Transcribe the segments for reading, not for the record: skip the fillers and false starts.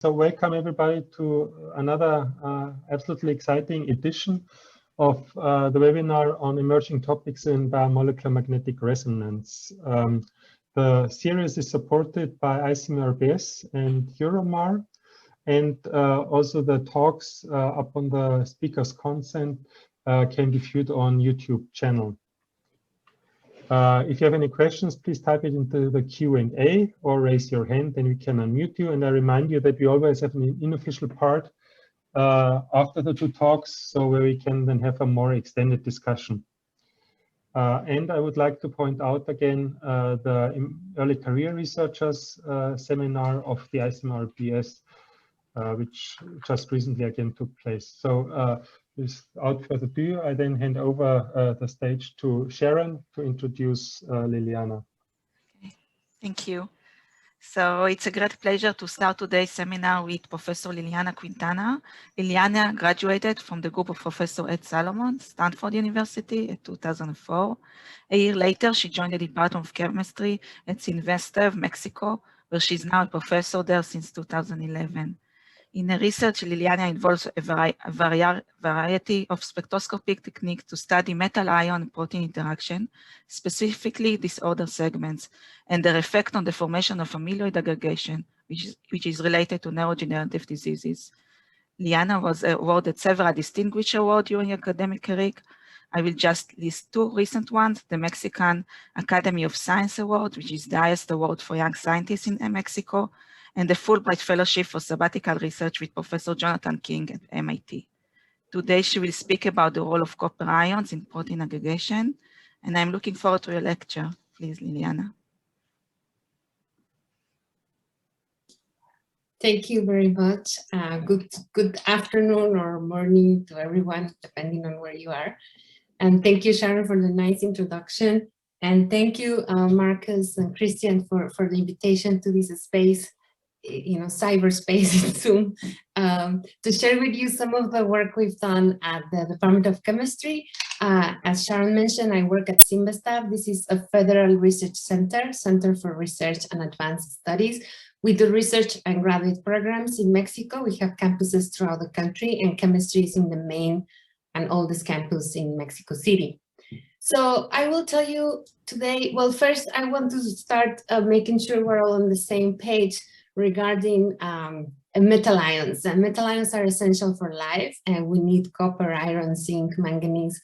So welcome everybody to another absolutely exciting edition of the webinar on emerging topics in biomolecular magnetic resonance. The series is supported by ICMRBS and Euromar, and also the talks upon the speaker's consent can be viewed on YouTube channel. If you have any questions, please type it into the Q&A or raise your hand, then we can unmute you. And I remind you that we always have an unofficial part after the two talks, so where we can then have a more extended discussion. And I would like to point out again the Early Career Researchers seminar of the ICMRBS, which just recently again took place. So without further ado, I then hand over the stage to Sharon to introduce Liliana. Okay. Thank you. So it's a great pleasure to start today's seminar with Professor Liliana Quintanar. Liliana graduated from the group of Professor Ed Salomon, Stanford University in 2004. A year later, she joined the Department of Chemistry at Sinvestev, Mexico, where she's now a professor there since 2011. In her research, Liliana involves a variety of spectroscopic techniques to study metal-ion protein interaction, specifically disorder segments, and their effect on the formation of amyloid aggregation, which is related to neurodegenerative diseases. Liliana was awarded several distinguished awards during her academic career. I will just list two recent ones: the Mexican Academy of Science Award, which is the highest award for young scientists in Mexico, and the Fulbright Fellowship for Sabbatical Research with Professor Jonathan King at MIT. Today, she will speak about the role of copper ions in protein aggregation, and I'm looking forward to your lecture. Please, Liliana. Thank you very much. Good afternoon or morning to everyone, depending on where you are. And thank you, Sharon, for the nice introduction. And thank you, Marcus and Christian, for the invitation to this space, cyberspace in Zoom, to share with you some of the work we've done at the Department of Chemistry. As Sharon mentioned, I work at Sinvestev. This is a federal research Center for Research and Advanced Studies. We do research and graduate programs in Mexico. We have campuses throughout the country, and chemistry is in the main and oldest campus in Mexico City. So I will tell you today, well, first I want to start making sure we're all on the same page regarding metal ions. And metal ions are essential for life, and we need copper, iron, zinc, manganese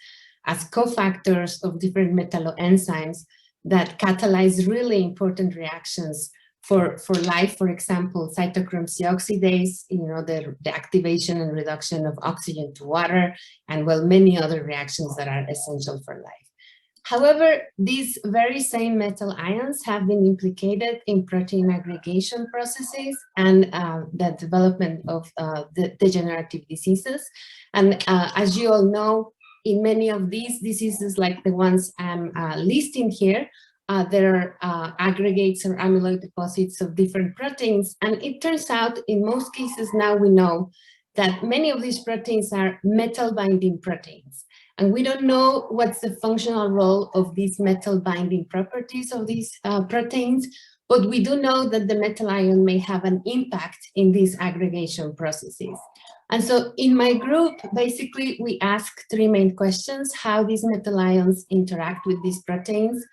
as cofactors of different metalloenzymes that catalyze really important reactions for life. For example, cytochrome C oxidase, the activation and reduction of oxygen to water, and well, many other reactions that are essential for life. However, these very same metal ions have been implicated in protein aggregation processes and the development of the degenerative diseases. And as you all know, in many of these diseases, like the ones I'm listing here, there are aggregates or amyloid deposits of different proteins. And it turns out, in most cases now we know that many of these proteins are metal binding proteins. And we don't know what's the functional role of these metal binding properties of these proteins, but we do know that the metal ion may have an impact in these aggregation processes. And so in my group, basically, we ask three main questions: how these metal ions interact with these proteins,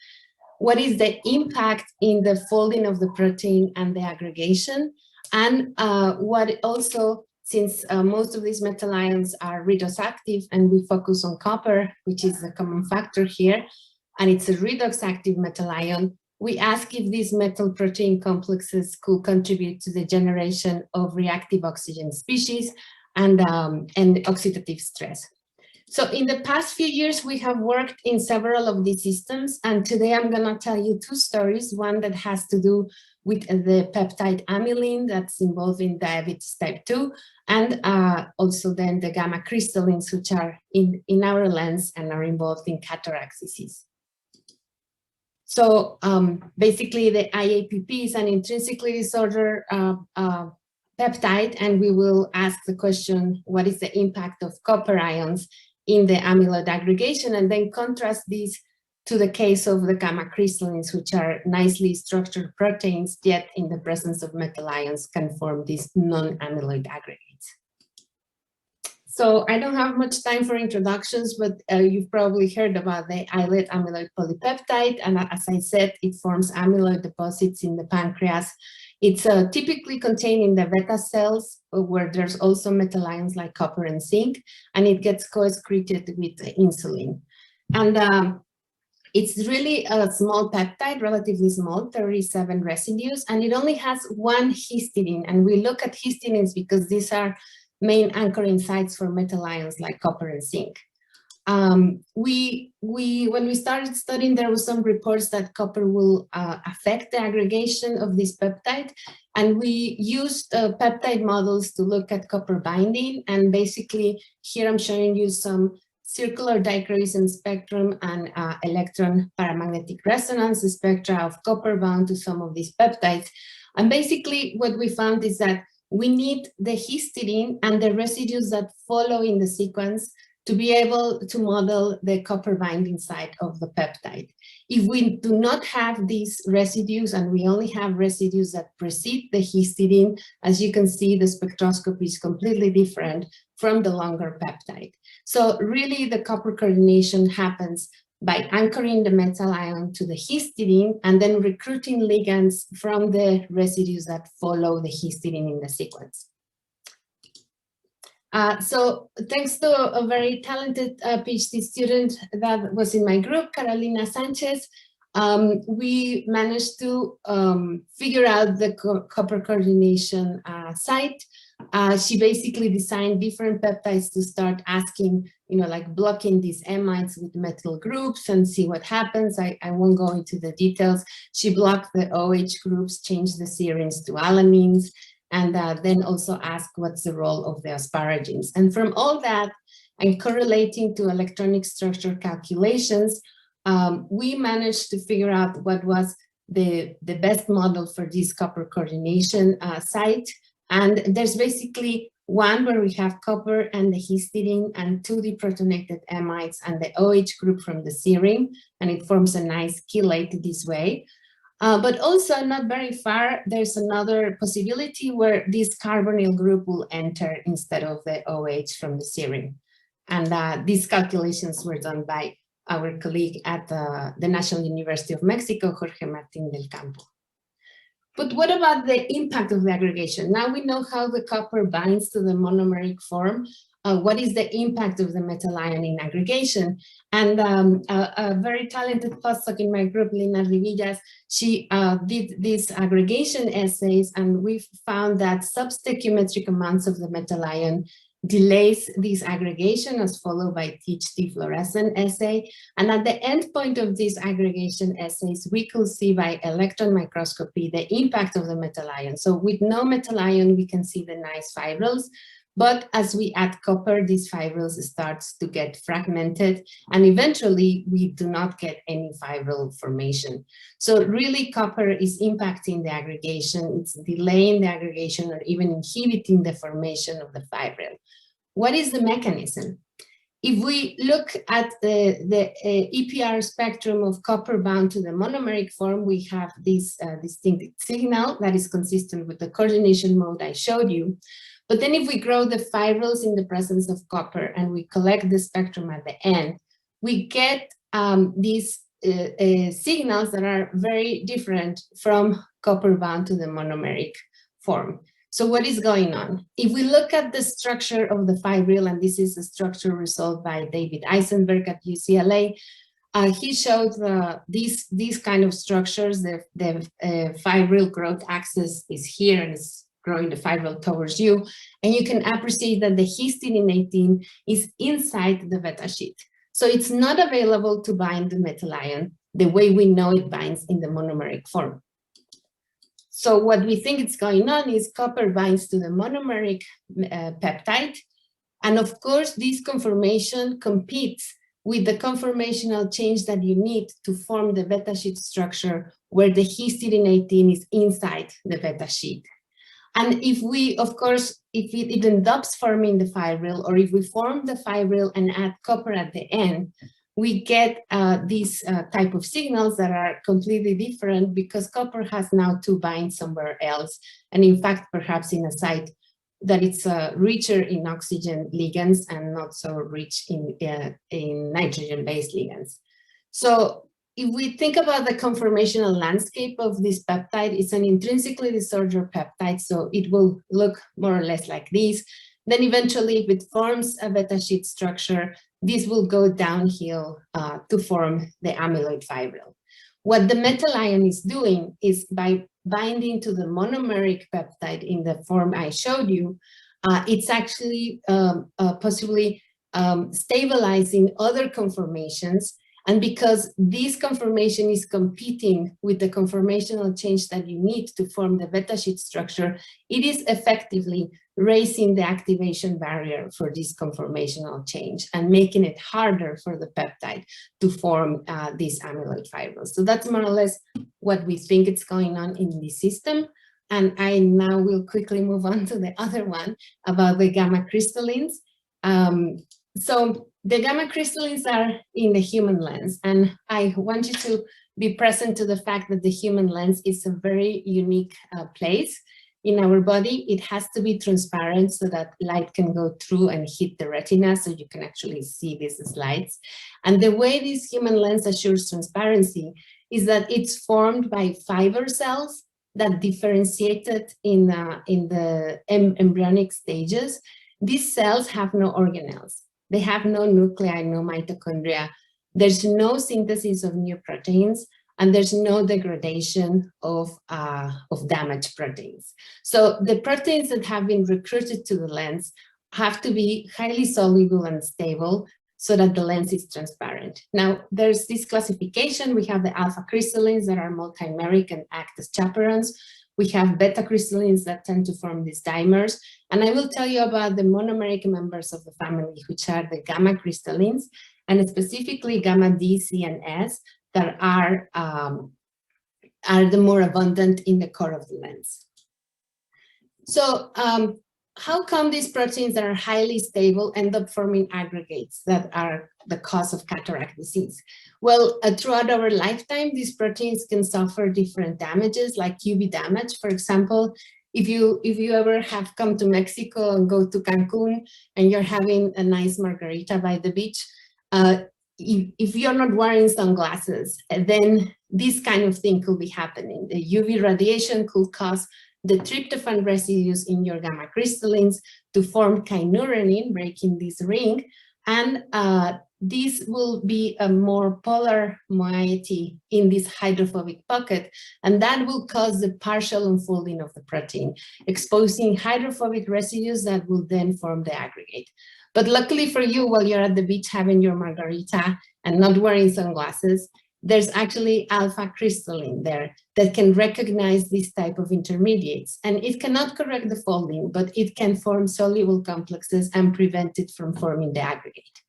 what is the impact in the folding of the protein and the aggregation, and what also, since most of these metal ions are redox active, and we focus on copper, which is a common factor here, and it's a redox active metal ion, we ask if these metal protein complexes could contribute to the generation of reactive oxygen species and oxidative stress. So in the past few years, we have worked in several of these systems, and today I'm going to tell you two stories, one that has to do with the peptide amylin that's involved in diabetes type 2, and also then the gamma crystallins, which are in our lens and are involved in cataract disease. So basically, the IAPP is an intrinsically disordered peptide, and we will ask the question, what is the impact of copper ions in the amyloid aggregation, and then contrast these to the case of the gamma crystallines, which are nicely structured proteins, yet in the presence of metal ions can form these non-amyloid aggregates. So I don't have much time for introductions, but you've probably heard about the islet amyloid polypeptide. And as I said, it forms amyloid deposits in the pancreas. It's typically contained in the beta cells, where there's also metal ions like copper and zinc, and it gets co-excreted with insulin. And it's really a small peptide, relatively small, 37 residues, and it only has one histidine. And we look at histidines because these are main anchoring sites for metal ions like copper and zinc. When we started studying, there was some reports that copper will affect the aggregation of this peptide, and we used peptide models to look at copper binding. And basically, here I'm showing you some circular dichromation spectrum and electron paramagnetic resonance spectra of copper bound to some of these peptides. And basically what we found is that we need the histidine and the residues that follow in the sequence to be able to model the copper binding site of the peptide. If we do not have these residues and we only have residues that precede the histidine, as you can see, the spectroscopy is completely different from the longer peptide. So really the copper coordination happens by anchoring the metal ion to the histidine and then recruiting ligands from the residues that follow the histidine in the sequence. So thanks to a very talented PhD student that was in my group, Carolina Sanchez, we managed to figure out the copper coordination site. She basically designed different peptides to start asking, like blocking these amides with metal groups and see what happens. I won't go into the details. She blocked the OH groups, changed the serines to alanines, and then also ask what's the role of the asparaginins. And from all that, and correlating to electronic structure calculations, we managed to figure out what was the best model for this copper coordination site. And there's basically one where we have copper and the histidine and two deprotonated amides and the OH group from the serine, and it forms a nice chelate this way. But also not very far, there's another possibility where this carbonyl group will enter instead of the OH from the serine. And these calculations were done by our colleague at the National University of Mexico, Jorge Martín del Campo. But what about the impact of the aggregation? Now we know how the copper binds to the monomeric form. What is the impact of the metal ion in aggregation? And a very talented postdoc in my group, Lina Rivillas, she did these aggregation essays, and we found that substoichiometric amounts of the metal ion delays this aggregation as followed by THT fluorescent assay. And at the end point of these aggregation assays, we could see by electron microscopy the impact of the metal ion. So with no metal ion, we can see the nice fibrils. But as we add copper, these fibrils starts to get fragmented, and eventually we do not get any fibril formation. So really copper is impacting the aggregation, it's delaying the aggregation or even inhibiting the formation of the fibril. What is the mechanism? If we look at the EPR spectrum of copper bound to the monomeric form, we have this distinct signal that is consistent with the coordination mode I showed you. But then if we grow the fibrils in the presence of copper and we collect the spectrum at the end, we get these signals that are very different from copper bound to the monomeric form. So what is going on? If we look at the structure of the fibril, and this is a structure resolved by David Eisenberg at UCLA, he showed these kind of structures. The fibril growth axis is here and it's growing the fibril towards you. And you can appreciate that the histidine 18 is inside the beta sheet. So it's not available to bind the metal ion the way we know it binds in the monomeric form. So what we think is going on is copper binds to the monomeric peptide. And of course, this conformation competes with the conformational change that you need to form the beta sheet structure where the histidine 18 is inside the beta sheet. And if we, of course, if it ends up forming the fibril, or if we form the fibril and add copper at the end, we get these type of signals that are completely different because copper has now to bind somewhere else. And in fact, perhaps in a site that it's richer in oxygen ligands and not so rich in nitrogen-based ligands. So if we think about the conformational landscape of this peptide, it's an intrinsically disordered peptide, so it will look more or less like this. Then eventually, if it forms a beta sheet structure, this will go downhill to form the amyloid fibril. What the metal ion is doing is by binding to the monomeric peptide in the form I showed you, it's actually possibly stabilizing other conformations. And because this conformation is competing with the conformational change that you need to form the beta sheet structure, it is effectively raising the activation barrier for this conformational change and making it harder for the peptide to form these amyloid fibrils. So that's more or less what we think is going on in this system. And I now will quickly move on to the other one about the gamma crystallines. So the gamma crystallines are in the human lens, and I want you to be present to the fact that the human lens is a very unique place in our body. It has to be transparent so that light can go through and hit the retina so you can actually see these slides. And the way this human lens assures transparency is that it's formed by fiber cells that differentiated in the embryonic stages. These cells have no organelles. They have no nuclei, no mitochondria. There's no synthesis of new proteins, and there's no degradation of damaged proteins. So the proteins that have been recruited to the lens have to be highly soluble and stable so that the lens is transparent. Now, there's this classification. We have the alpha crystallines that are multimeric and act as chaperones. We have beta crystallines that tend to form these dimers. And I will tell you about the monomeric members of the family, which are the gamma crystallines, and specifically gamma D, C, and S that are the more abundant in the core of the lens. So how come these proteins that are highly stable end up forming aggregates that are the cause of cataract disease? Well, throughout our lifetime, these proteins can suffer different damages, like UV damage. For example, if you ever have come to Mexico and go to Cancun and you're having a nice margarita by the beach, if you're not wearing sunglasses, then this kind of thing could be happening. The UV radiation could cause the tryptophan residues in your gamma crystallines to form kynurenine, breaking this ring, and this will be a more polar moiety in this hydrophobic pocket, and that will cause the partial unfolding of the protein, exposing hydrophobic residues that will then form the aggregate. But luckily for you, while you're at the beach having your margarita and not wearing sunglasses, there's actually alpha crystalline there that can recognize this type of intermediates. And it cannot correct the folding, but it can form soluble complexes and prevent it from forming the aggregate.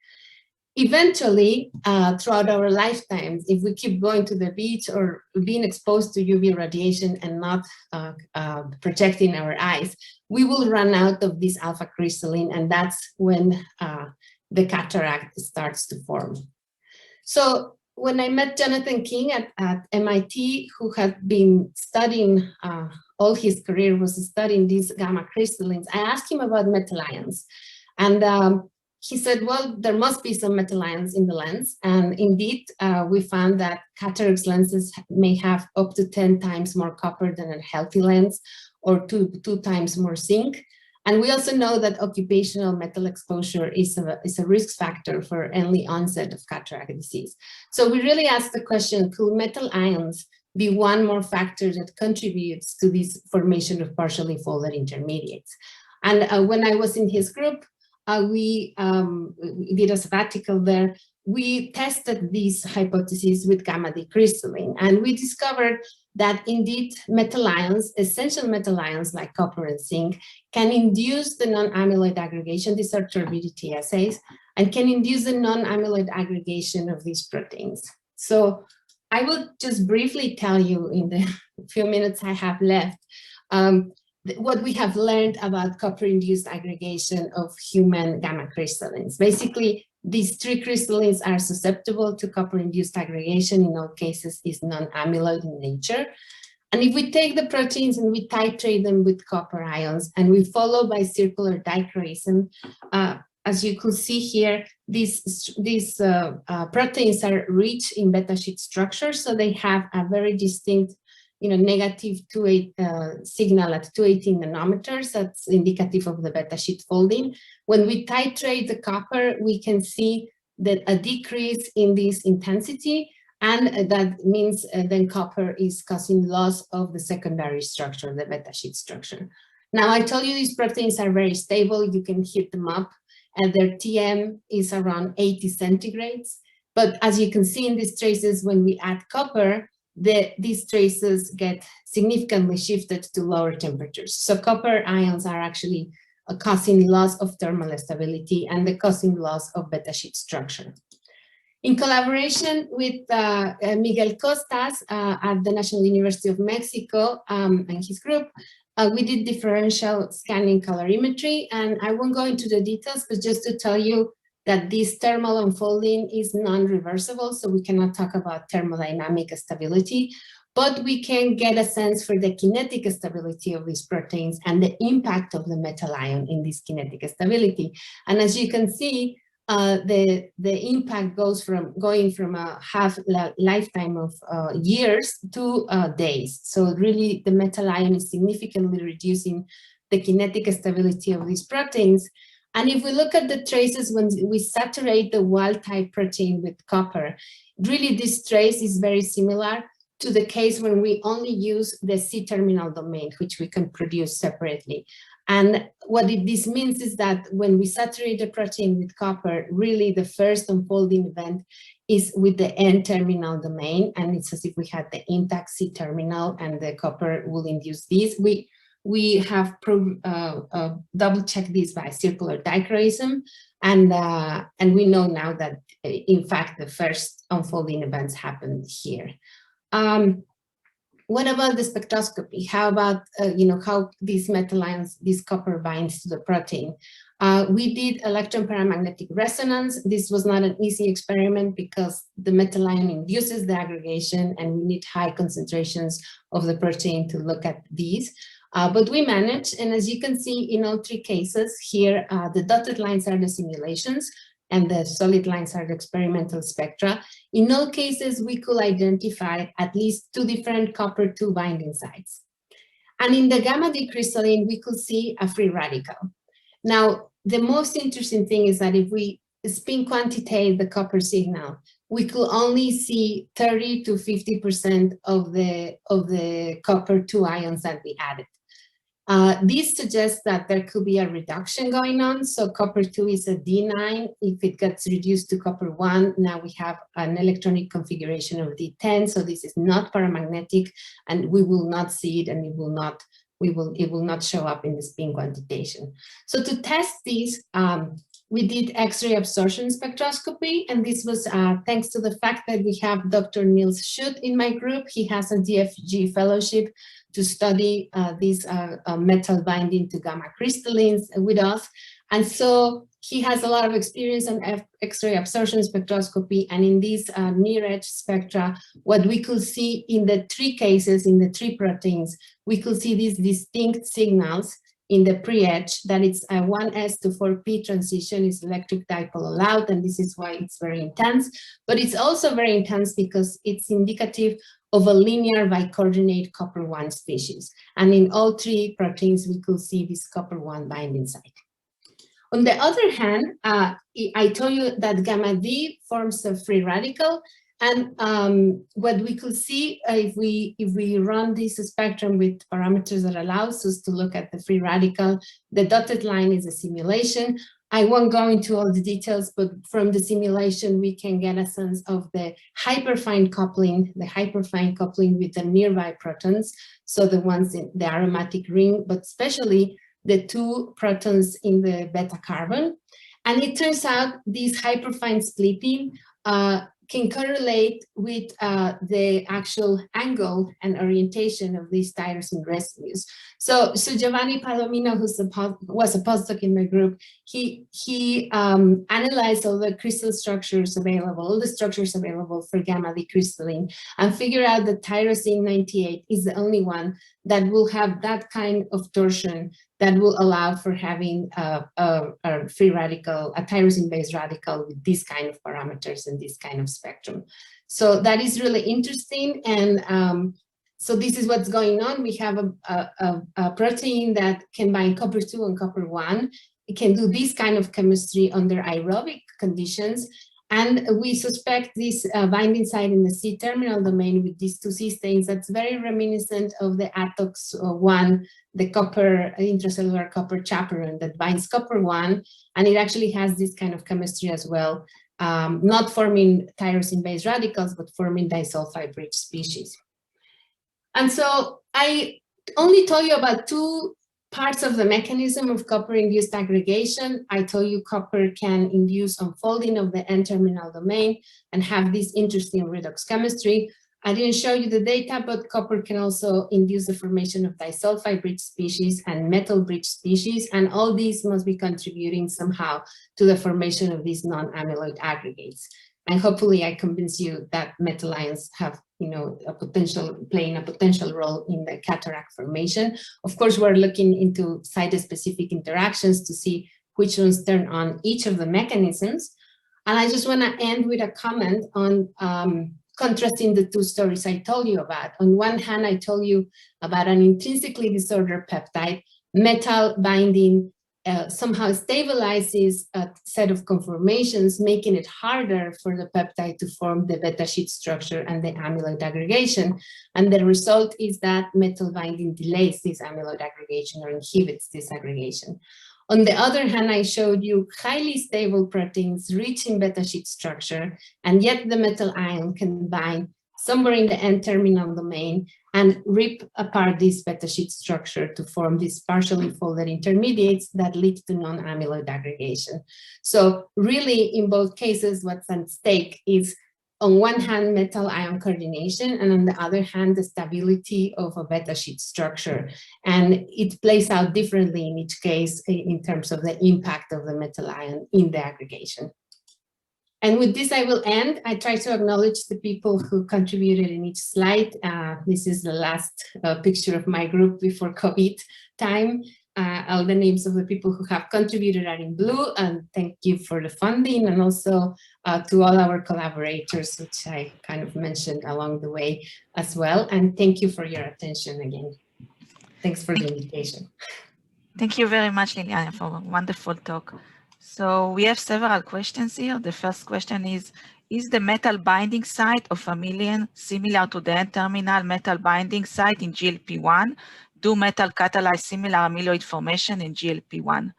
Eventually, throughout our lifetimes, if we keep going to the beach or being exposed to UV radiation and not protecting our eyes, we will run out of this alpha crystalline, and that's when the cataract starts to form. So when I met Jonathan King at MIT, who had been studying, all his career was studying these gamma crystallines, I asked him about metal ions. And he said, well, there must be some metal ions in the lens. And indeed, we found that cataract lenses may have up to 10 times more copper than a healthy lens, or two times more zinc. And we also know that occupational metal exposure is a risk factor for early onset of cataract disease. So we really asked the question, could metal ions be one more factor that contributes to this formation of partially folded intermediates? And when I was in his group, we did a sabbatical there. We tested these hypotheses with gamma D crystalline, and we discovered that indeed metal ions, essential metal ions like copper and zinc, can induce the non-amyloid aggregation. These are turbidity assays, and can induce the non-amyloid aggregation of these proteins. So I will just briefly tell you in the few minutes I have left what we have learned about copper-induced aggregation of human gamma crystallines. Basically, These 3 crystallines are susceptible to copper-induced aggregation. In all cases, is non-amyloid in nature. And if we take the proteins and we titrate them with copper ions and we follow by circular dichroism, as you could see here, these proteins are rich in beta sheet structure, so they have a very distinct, negative 2,8 signal at 218 nanometers. That's indicative of the beta sheet folding. When we titrate the copper, we can see that a decrease in this intensity, and that means then copper is causing loss of the secondary structure, the beta sheet structure. Now, I told you these proteins are very stable. You can heat them up, and their TM is around 80 centigrades. But as you can see in these traces, when we add copper, these traces get significantly shifted to lower temperatures. So copper ions are actually causing loss of thermal stability and the causing loss of beta sheet structure. In collaboration with Miguel Costas at the National University of Mexico and his group, we did differential scanning calorimetry, and I won't go into the details, but just to tell you that this thermal unfolding is non-reversible, so we cannot talk about thermodynamic stability, but we can get a sense for the kinetic stability of these proteins and the impact of the metal ion in this kinetic stability. And as you can see, the impact goes from going from a lifetime of years to days. So really the metal ion is significantly reducing the kinetic stability of these proteins. And if we look at the traces when we saturate the wild type protein with copper, really this trace is very similar to the case when we only use the C-terminal domain, which we can produce separately. And what this means is that when we saturate the protein with copper, really the first unfolding event is with the N-terminal domain, and it's as if we had the intact C-terminal and the copper will induce this. We have double-checked this by circular dichroism, and we know now that, in fact, the first unfolding events happened here. What about the spectroscopy? How about, how these metal ions, this copper binds to the protein? We did electron paramagnetic resonance. This was not an easy experiment because the metal ion induces the aggregation and we need high concentrations of the protein to look at these. But we managed, and as you can see in all 3 cases here, the dotted lines are the simulations and the solid lines are the experimental spectra. In all cases, we could identify at least 2 different copper-2 binding sites. And in the gamma D crystalline, we could see a free radical. Now, the most interesting thing is that if we spin quantitate the copper signal, we could only see 30 to 50% of the copper-2 ions that we added. This suggests that there could be a reduction going on. So copper-2 is a D9. If it gets reduced to copper-1, now we have an electronic configuration of D10. So this is not paramagnetic, and we will not see it, and it will not show up in the spin quantitation. So to test this, we did X-ray absorption spectroscopy, and this was thanks to the fact that we have Dr. Niels Schutt in my group. He has a DFG fellowship to study this metal binding to gamma crystallines with us. And so he has a lot of experience on X-ray absorption spectroscopy. And in this near-edge spectra, what we could see in the 3 cases, in the 3 proteins, we could see these distinct signals in the pre-edge, that it's a 1s to 4p transition is electric dipole allowed, and this is why it's very intense. But it's also very intense because it's indicative of a linear bicoordinate copper-1 species. And in all 3 proteins, we could see this copper-1 binding site. On the other hand, I told you that gamma D forms a free radical. And what we could see if we run this spectrum with parameters that allows us to look at the free radical, the dotted line is a simulation. I won't go into all the details, but from the simulation, we can get a sense of the hyperfine coupling with the nearby protons. So the ones in the aromatic ring, but especially the 2 protons in the beta carbon. And it turns out this hyperfine splitting can correlate with the actual angle and orientation of these tyrosine residues. So Giovanni Palomino, was a postdoc in my group, he analyzed all the crystal structures available, all the structures available for gamma D crystalline, and figured out that tyrosine 98 is the only one that will have that kind of torsion that will allow for having a free radical, a tyrosine-based radical with these kind of parameters and this kind of spectrum. So that is really interesting. And so this is what's going on. We have a protein that can bind copper-2 and copper-1. It can do this kind of chemistry under aerobic conditions. And we suspect this binding site in the C-terminal domain with these two cysteines that's very reminiscent of the ATOX1, the copper, intracellular copper chaperone that binds copper-1. And it actually has this kind of chemistry as well, not forming tyrosine-based radicals, but forming disulfide-rich species. And so I only told you about two parts of the mechanism of copper-induced aggregation. I told you copper can induce unfolding of the N-terminal domain and have this interesting redox chemistry. I didn't show you the data, but copper can also induce the formation of disulfide-rich species and metal-rich species, and all these must be contributing somehow to the formation of these non-amyloid aggregates. And hopefully I convince you that metal ions have, playing a potential role in the cataract formation. Of course, we're looking into site-specific interactions to see which ones turn on each of the mechanisms. And I just want to end with a comment on contrasting the two stories I told you about. On one hand, I told you about an intrinsically disordered peptide, metal binding somehow stabilizes a set of conformations, making it harder for the peptide to form the beta sheet structure and the amyloid aggregation. And the result is that metal binding delays this amyloid aggregation or inhibits this aggregation. On the other hand, I showed you highly stable proteins rich in beta sheet structure, and yet the metal ion can bind somewhere in the N-terminal domain and rip apart this beta sheet structure to form these partially folded intermediates that lead to non-amyloid aggregation. So really, in both cases, what's at stake is, on one hand, metal ion coordination, and on the other hand, the stability of a beta sheet structure. And it plays out differently in each case in terms of the impact of the metal ion in the aggregation. And with this, I will end. I try to acknowledge the people who contributed in each slide. This is the last picture of my group before COVID time. All the names of the people who have contributed are in blue, and thank you for the funding, and also to all our collaborators, which I kind of mentioned along the way as well. And thank you for your attention again. Thanks for the invitation. Thank you very much, Liliana, for a wonderful talk. So we have several questions here. The first question is the metal binding site of amylin similar to the N-terminal metal binding site in GLP-1? Do metal catalyze similar amyloid formation in GLP-1?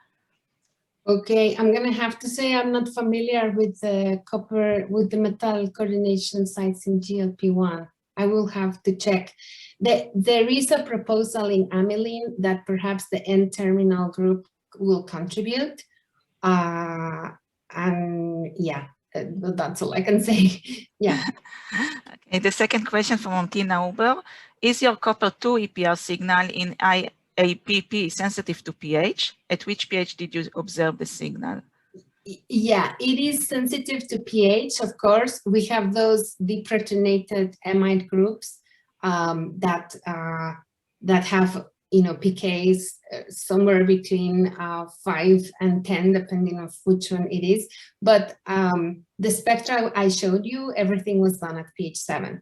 Okay, I'm going to have to say I'm not familiar with the metal coordination sites in GLP-1. I will have to check. There is a proposal in amylin that perhaps the N-terminal group will contribute. And yeah, that's all I can say. Yeah. Okay, the second question from Tina Uber. Is your copper-2 EPR signal in IAPP sensitive to pH? At which pH did you observe the signal? Yeah, it is sensitive to pH, of course. We have those deprotonated amide groups that have pKs somewhere between 5 and 10, depending on which one it is. But the spectra I showed you, everything was done at pH 7.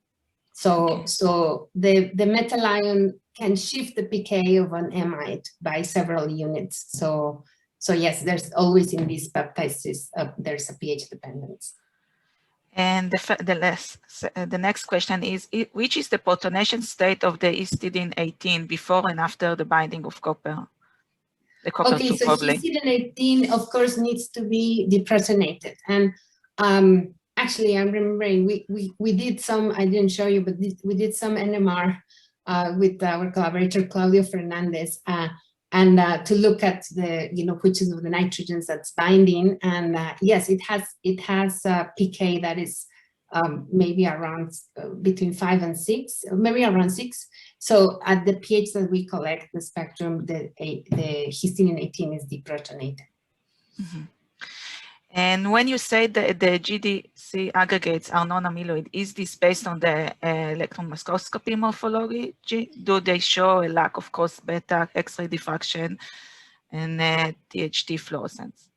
So, okay. So the metal ion can shift the pK of an amide by several units. So yes, there's always in these peptides, there's a pH dependence. And the next question is, which is the protonation state of the histidine 18 before and after the binding of copper? The copper okay, so probably. Histidine 18, of course, needs to be deprotonated. And actually, I'm remembering we did some, I didn't show you, but we did some NMR with our collaborator, Claudio Fernandez, and to look at the, which is of the nitrogens that's binding. And yes, it has a pK that is maybe around between 5 and 6, maybe around 6. So at the pH that we collect the spectrum, the histidine 18 is deprotonated. Mm-hmm. And when you say that the GDC aggregates are non-amyloid, is this based on the electron microscopy morphology? Do they show a lack of cos beta, X-ray diffraction, and THT fluorescence?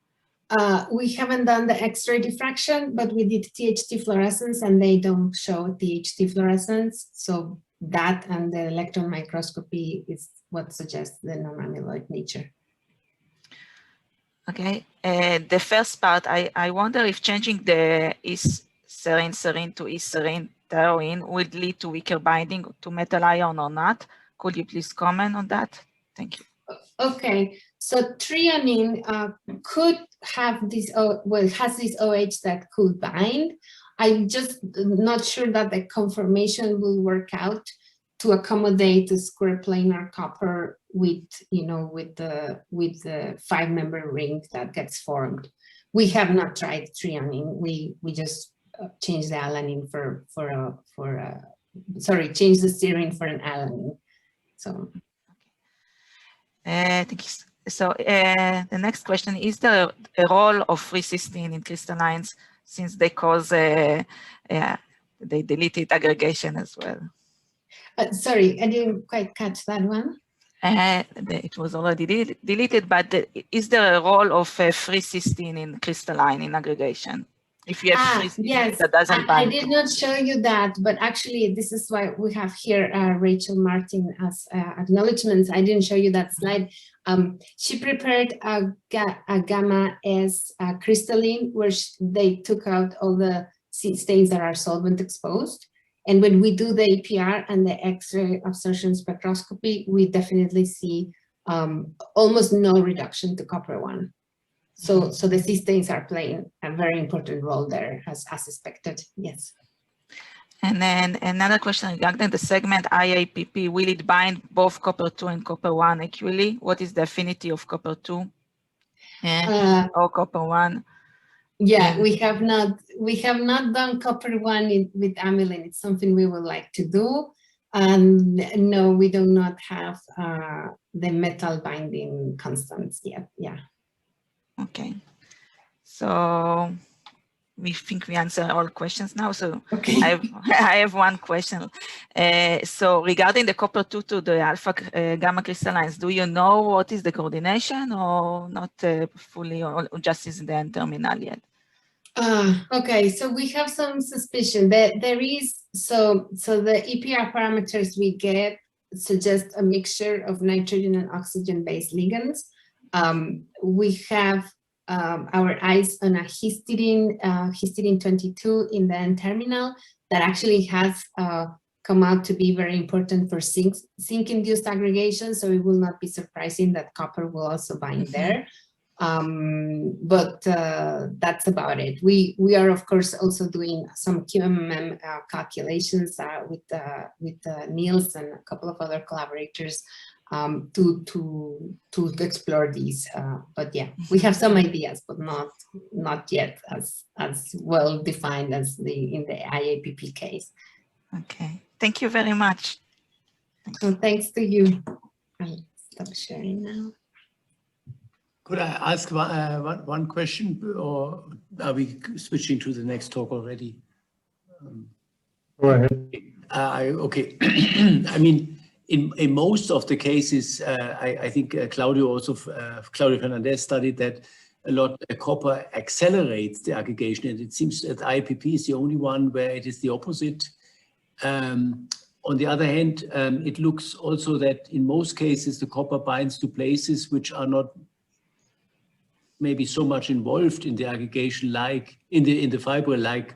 We haven't done the X-ray diffraction, but we did THT fluorescence, and they don't show THT fluorescence. So that and the electron microscopy is what suggests the non-amyloid nature. Okay, the first part, I wonder if changing the serine to serine taurin would lead to weaker binding to metal ion or not. Could you please comment on that? Thank you. Okay, so threonine could have this, well, has this OH that could bind. I'm just not sure that the conformation will work out to accommodate the square planar copper with, you know, with the 5-member ring that gets formed. We have not tried threonine. We just changed the alanine change the serine for an alanine. So. Thank you. So the next question, is there a role of free cysteine in crystallines since they cause they deleted aggregation as well? Sorry, I didn't quite catch that one. It was already deleted, but is there a role of free cysteine in crystalline in aggregation? If you have free cysteine, yes, that doesn't bind. I did not show you that, but actually this is why we have here Rachel Martin as acknowledgements. I didn't show you that slide. She prepared a gamma S crystalline where they took out all the stains that are solvent exposed. And when we do the APR and the X-ray absorption spectroscopy, we definitely see almost no reduction to copper 1. So the cysteines are playing a very important role there, as expected. Yes. And then another question regarding the segment IAPP, will it bind both copper 2 and copper 1 equally? What is the affinity of copper 2 or copper 1? Yeah, we have not done copper 1 with amylin. It's something we would like to do. And no, we do not have the metal binding constants yet. Yeah. Okay, so we think we answered all questions now. So okay. I have one question. So regarding the copper 2 to the alpha gamma crystallines, do you know what is the coordination or not fully, or just is the N-terminal yet? Okay, so we have some suspicion that there is, so the EPR parameters we get suggest a mixture of nitrogen and oxygen-based ligands. We have our eyes on a histidine 22 in the N-terminal that actually has come out to be very important for zinc-induced aggregation, so it will not be surprising that copper will also bind there. But that's about it. We are of course also doing some QMM calculations with Niels and a couple of other collaborators to explore these. But yeah, we have some ideas, but not yet as well defined as in the IAPP case. Okay, thank you very much. So thanks to you. I'll stop sharing now. Could I ask one question, or are we switching to the next talk already? Go ahead. Okay. I mean, in most of the cases, I think Claudio Fernandez studied that a lot copper accelerates the aggregation, and it seems that IAPP is the only one where it is the opposite. On the other hand, it looks also that in most cases the copper binds to places which are not maybe so much involved in the aggregation, like in the fibril, like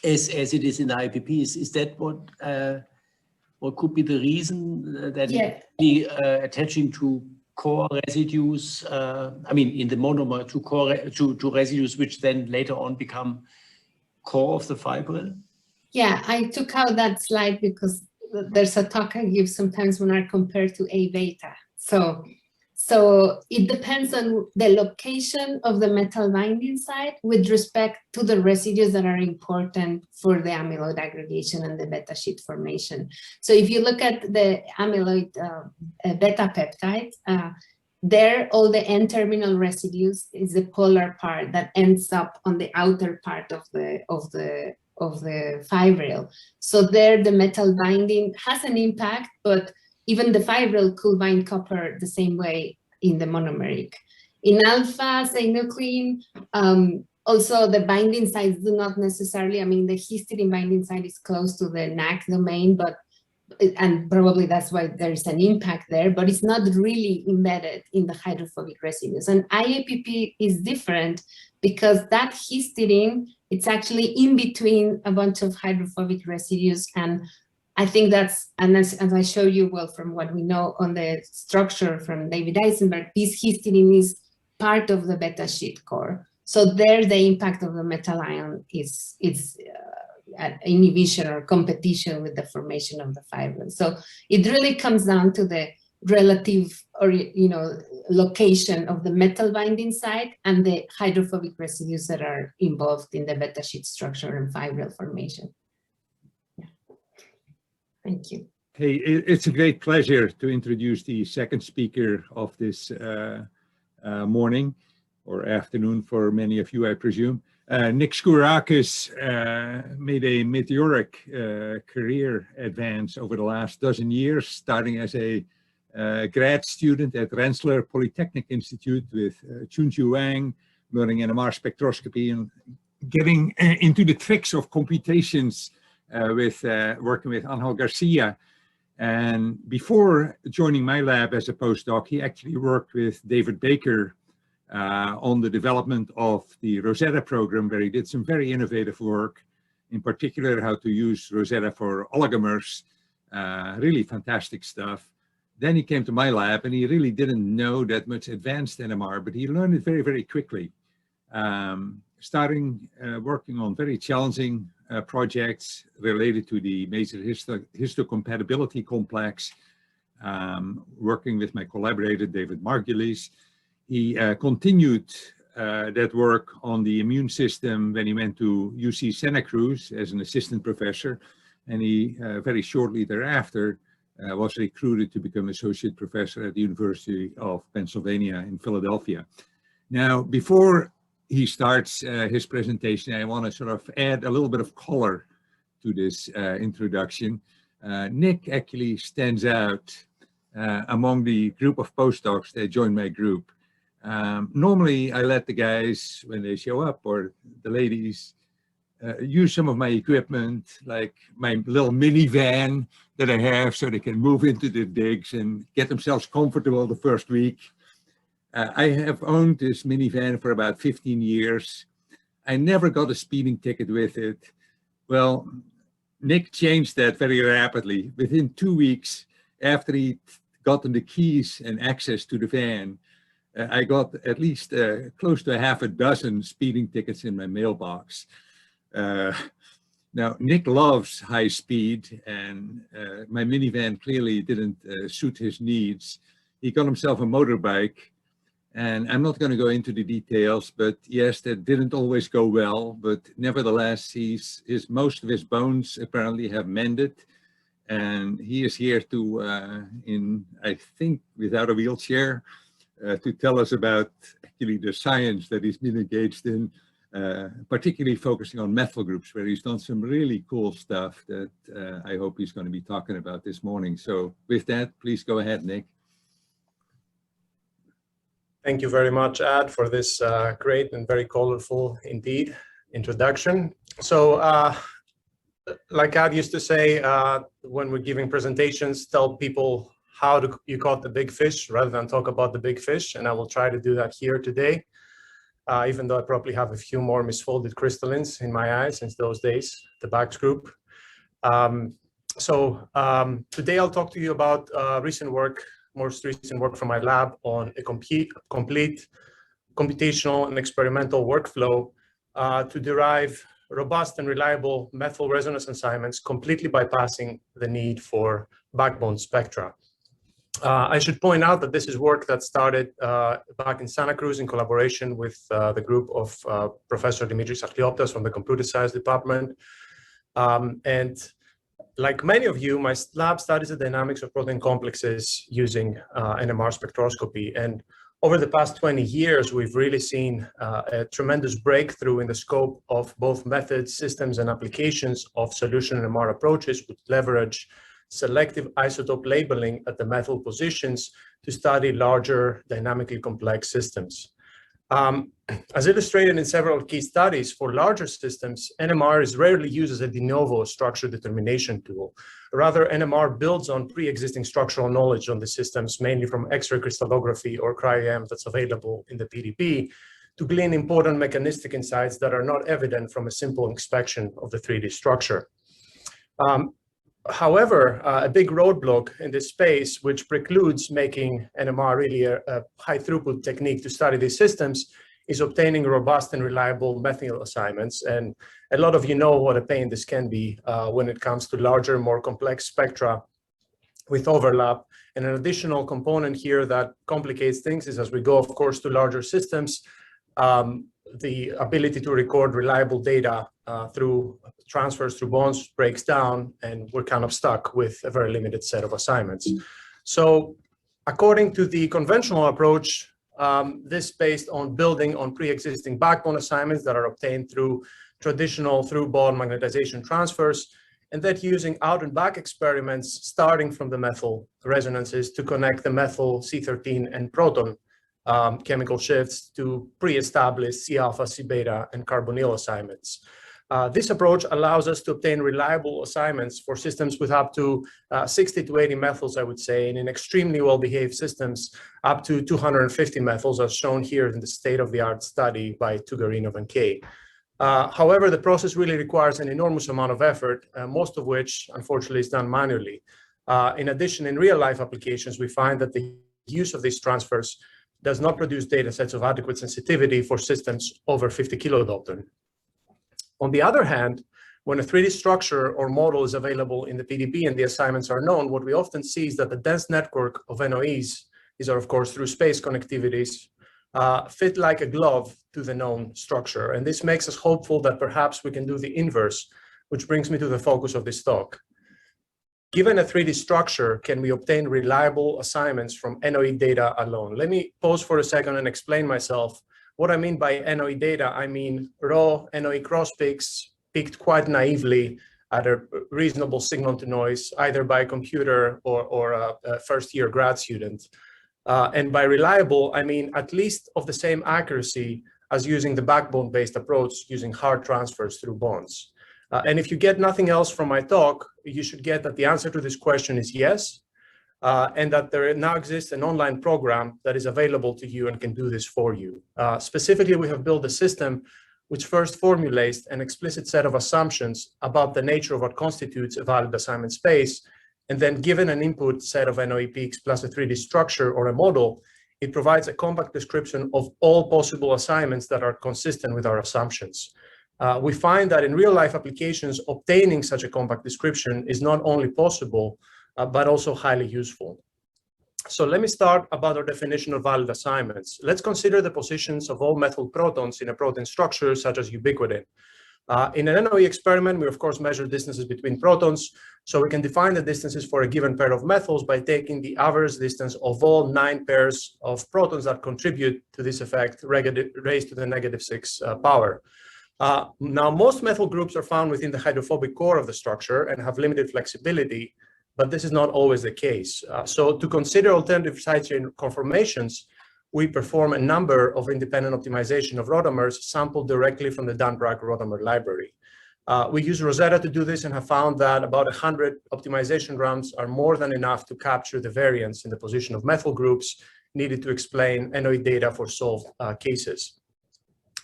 as it is in the IAPP. Is that what could be the reason that it be attaching to core residues? I mean, in the monomer to residues which then later on become core of the fibril? Yeah, I took out that slide because there's a talk I give sometimes when I compare to A beta. So So it depends on the location of the metal binding site with respect to the residues that are important for the amyloid aggregation and the beta sheet formation. So if you look at the amyloid beta peptides, there all the N-terminal residues is the polar part that ends up on the outer part of the fibril. So there the metal binding has an impact, but even the fibril could bind copper the same way in the monomeric. In alpha-synuclein, also the binding sites do not necessarily, I mean, the histidine binding site is close to the NAC domain, and probably that's why there's an impact there, but it's not really embedded in the hydrophobic residues. And IAPP is different because that histidine, it's actually in between a bunch of hydrophobic residues, and I think that's, and as I show you well from what we know on the structure from David Eisenberg, this histidine is part of the beta sheet core. So there the impact of the metal ion is inhibition or competition with the formation of the fibril. So it really comes down to the relative or location of the metal binding site and the hydrophobic residues that are involved in the beta sheet structure and fibril formation. Thank you. Hey, it's a great pleasure to introduce the second speaker of this morning or afternoon for many of you, I presume. Nick Sgourakis made a meteoric career advance over the last dozen years, starting as a grad student at Rensselaer Polytechnic Institute with Chunju Wang, learning NMR spectroscopy and getting into the tricks of computations with working with Angel Garcia. And before joining my lab as a postdoc, he actually worked with David Baker on the development of the Rosetta program, where he did some very innovative work, in particular how to use Rosetta for oligomers, really fantastic stuff. Then he came to my lab and he really didn't know that much advanced NMR, but he learned it very, very quickly. Starting working on very challenging projects related to the major histocompatibility complex, working with my collaborator, David Margulies. He continued that work on the immune system when he went to UC Santa Cruz as an assistant professor. And he very shortly thereafter was recruited to become associate professor at the University of Pennsylvania in Philadelphia. Now, before he starts his presentation, I want to sort of add a little bit of color to this introduction. Nick actually stands out among the group of postdocs that joined my group. Normally, I let the guys, when they show up, or the ladies, use some of my equipment, like my little minivan that I have, so they can move into the digs and get themselves comfortable the first week. I have owned this minivan for about 15 years. I never got a speeding ticket with it. Well, Nick changed that very rapidly. Within 2 weeks after he'd gotten the keys and access to the van, I got at least close to half a dozen speeding tickets in my mailbox. Now, Nick loves high speed, and my minivan clearly didn't suit his needs. He got himself a motorbike. And I'm not going to go into the details, but yes, that didn't always go well. But nevertheless, most of his bones apparently have mended. And he is here to, I think, without a wheelchair, to tell us about actually the science that he's been engaged in, particularly focusing on methyl groups, where he's done some really cool stuff that I hope he's going to be talking about this morning. So with that, please go ahead, Nick. Thank you very much, Ad, for this great and very colorful indeed introduction. So like Ad used to say, when we're giving presentations, tell people how you caught the big fish rather than talk about the big fish. And I will try to do that here today, even though I probably have a few more misfolded crystallines in my eyes since those days, the Bax group. Today I'll talk to you about most recent work from my lab on a complete computational and experimental workflow to derive robust and reliable methyl resonance assignments, completely bypassing the need for backbone spectra. I should point out that this is work that started back in Santa Cruz in collaboration with the group of Professor Dimitris Archlioptas from the Computer Science Department. And like many of you, my lab studies the dynamics of protein complexes using NMR spectroscopy. And over the past 20 years, we've really seen a tremendous breakthrough in the scope of both methods, systems, and applications of solution NMR approaches, which leverage selective isotope labeling at the metal positions to study larger dynamically complex systems. As illustrated in several key studies, for larger systems, NMR is rarely used as a de novo structure determination tool. Rather, NMR builds on pre-existing structural knowledge on the systems, mainly from X-ray crystallography or cryo-EM that's available in the PDB, to glean important mechanistic insights that are not evident from a simple inspection of the 3D structure. However, a big roadblock in this space, which precludes making NMR really a high throughput technique to study these systems, is obtaining robust and reliable methyl assignments. And a lot of you know what a pain this can be when it comes to larger, more complex spectra with overlap. And an additional component here that complicates things is, as we go, of course, to larger systems, the ability to record reliable data through transfers through bonds breaks down, and we're kind of stuck with a very limited set of assignments. So according to the conventional approach, this based on building on pre-existing backbone assignments that are obtained through traditional through-bond magnetization transfers, and that using out and back experiments starting from the methyl resonances to connect the methyl C13 and proton chemical shifts to pre-established C-alpha, C-beta, and carbonyl assignments. This approach allows us to obtain reliable assignments for systems with up to 60 to 80 methyls, I would say, and in extremely well-behaved systems, up to 250 methyls, as shown here in the state-of-the-art study by Tugarinov and Kay. However, the process really requires an enormous amount of effort, most of which, unfortunately, is done manually. In addition, in real-life applications, we find that the use of these transfers does not produce data sets of adequate sensitivity for systems over 50 kilodalton. On the other hand, when a 3D structure or model is available in the PDB and the assignments are known, what we often see is that the dense network of NOEs, these are of course through space connectivities, fit like a glove to the known structure. And this makes us hopeful that perhaps we can do the inverse, which brings me to the focus of this talk. Given a 3D structure, can we obtain reliable assignments from NOE data alone? Let me pause for a second and explain myself. What I mean by NOE data, I mean raw NOE cross peaks picked quite naively at a reasonable signal to noise, either by a computer or a first-year grad student. And by reliable, I mean at least of the same accuracy as using the backbone-based approach using hard transfers through bonds. And if you get nothing else from my talk, you should get that the answer to this question is yes, and that there now exists an online program that is available to you and can do this for you. Specifically, we have built a system which first formulates an explicit set of assumptions about the nature of what constitutes a valid assignment space, and then given an input set of NOE peaks plus a 3D structure or a model, it provides a compact description of all possible assignments that are consistent with our assumptions. We find that in real-life applications, obtaining such a compact description is not only possible, but also highly useful. So let me start about our definition of valid assignments. Let's consider the positions of all methyl protons in a protein structure, such as ubiquitin. In an NOE experiment, we of course measure distances between protons, so we can define the distances for a given pair of methyls by taking the average distance of all 9 pairs of protons that contribute to this effect, raised to the -6 power. Now, most methyl groups are found within the hydrophobic core of the structure and have limited flexibility, but this is not always the case. So to consider alternative side chain conformations, we perform a number of independent optimization of rotamers sampled directly from the Dan Bragg rotamer library. We use Rosetta to do this and have found that about 100 optimization rounds are more than enough to capture the variance in the position of methyl groups needed to explain NOE data for solved cases.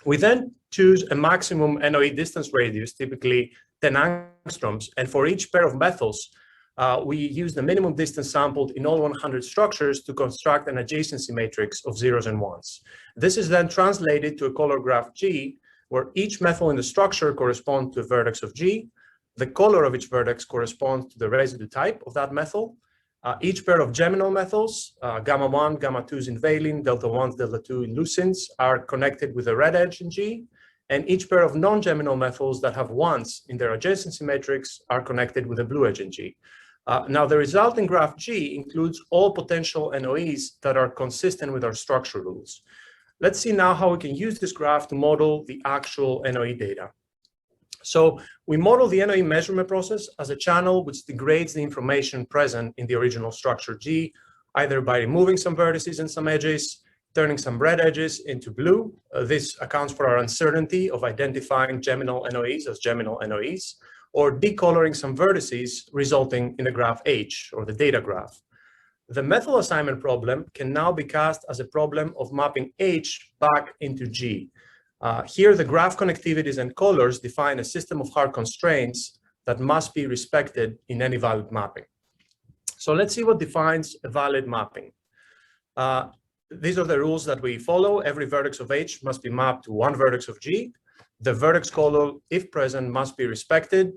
We then choose a maximum NOE distance radius, typically 10 angstroms, and for each pair of methyls, we use the minimum distance sampled in all 100 structures to construct an adjacency matrix of zeros and ones. This is then translated to a color graph G, where each methyl in the structure corresponds to a vertex of G, the color of each vertex corresponds to the residue type of that methyl, Each pair of geminal methyls, gamma 1, gamma 2s in valine, delta 1s, delta 2 in leucines, are connected with a red edge in G. And each pair of non-geminal methyls that have 1s in their adjacency matrix are connected with a blue edge in G. Now, the resulting graph G includes all potential NOEs that are consistent with our structure rules. Let's see now how we can use this graph to model the actual NOE data. So we model the NOE measurement process as a channel which degrades the information present in the original structure G, either by removing some vertices and some edges, turning some red edges into blue. This accounts for our uncertainty of identifying geminal NOEs as geminal NOEs, or decoloring some vertices resulting in the graph H, or the data graph. The methyl assignment problem can now be cast as a problem of mapping H back into G. Here, the graph connectivities and colors define a system of hard constraints that must be respected in any valid mapping. So let's see what defines a valid mapping. These are the rules that we follow. Every vertex of H must be mapped to one vertex of G. The vertex color, if present, must be respected.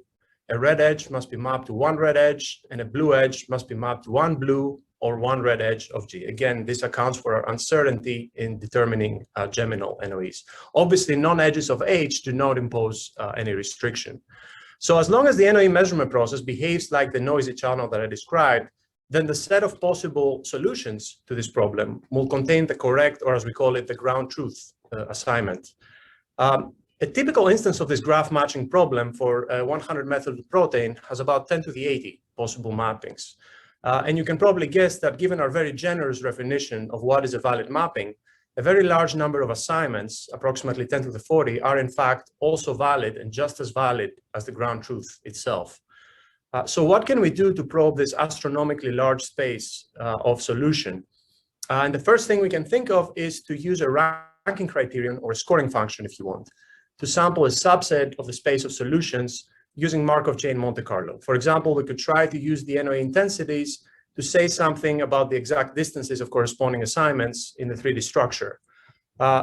A red edge must be mapped to one red edge, and a blue edge must be mapped to one blue or one red edge of G. Again, this accounts for our uncertainty in determining geminal NOEs. Obviously, non-edges of H do not impose any restriction. So as long as the NOE measurement process behaves like the noisy channel that I described, then the set of possible solutions to this problem will contain the correct, or as we call it, the ground truth assignment. A typical instance of this graph matching problem for a 100-methyl protein has about 10 to the 80 possible mappings. And you can probably guess that given our very generous definition of what is a valid mapping, a very large number of assignments, approximately 10 to the 40, are in fact also valid and just as valid as the ground truth itself. So what can we do to probe this astronomically large space of solution? And the first thing we can think of is to use a ranking criterion, or a scoring function if you want, to sample a subset of the space of solutions using Markov chain Monte Carlo. For example, we could try to use the NOE intensities to say something about the exact distances of corresponding assignments in the 3D structure.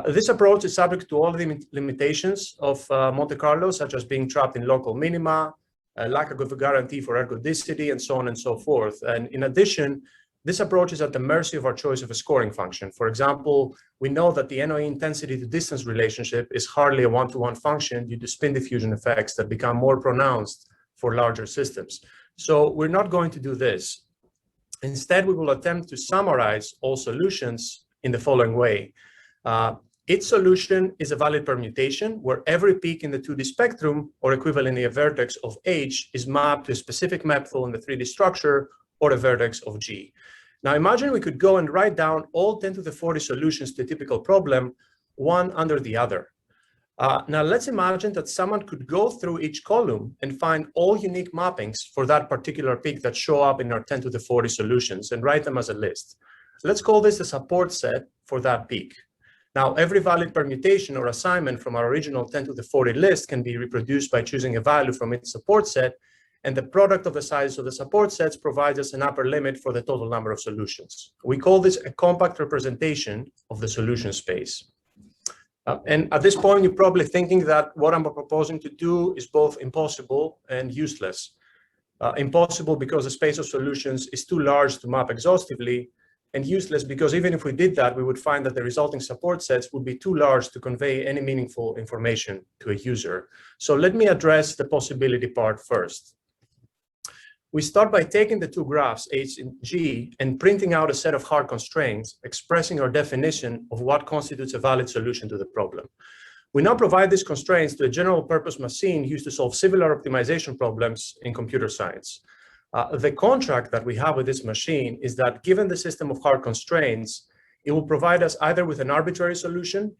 This approach is subject to all the limitations of Monte Carlo, such as being trapped in local minima, lack of a guarantee for ergodicity, and so on and so forth. And in addition, this approach is at the mercy of our choice of a scoring function. For example, we know that the NOE intensity to distance relationship is hardly a one-to-one function due to spin diffusion effects that become more pronounced for larger systems. So we're not going to do this. Instead, we will attempt to summarize all solutions in the following way. Each solution is a valid permutation where every peak in the 2D spectrum, or equivalently a vertex of H, is mapped to a specific methyl in the 3D structure or a vertex of G. Now imagine we could go and write down all 10 to the 40 solutions to a typical problem, one under the other. Now let's imagine that someone could go through each column and find all unique mappings for that particular peak that show up in our 10 to the 40 solutions and write them as a list. Let's call this a support set for that peak. Now, every valid permutation or assignment from our original 10 to the 40 list can be reproduced by choosing a value from its support set, and the product of the sizes of the support sets provides us an upper limit for the total number of solutions. We call this a compact representation of the solution space. And at this point, you're probably thinking that what I'm proposing to do is both impossible and useless. Impossible because the space of solutions is too large to map exhaustively, and useless because even if we did that, we would find that the resulting support sets would be too large to convey any meaningful information to a user. So let me address the possibility part first. We start by taking the two graphs, H and G, and printing out a set of hard constraints, expressing our definition of what constitutes a valid solution to the problem. We now provide these constraints to a general purpose machine used to solve similar optimization problems in computer science. The contract that we have with this machine is that given the system of hard constraints, it will provide us either with an arbitrary solution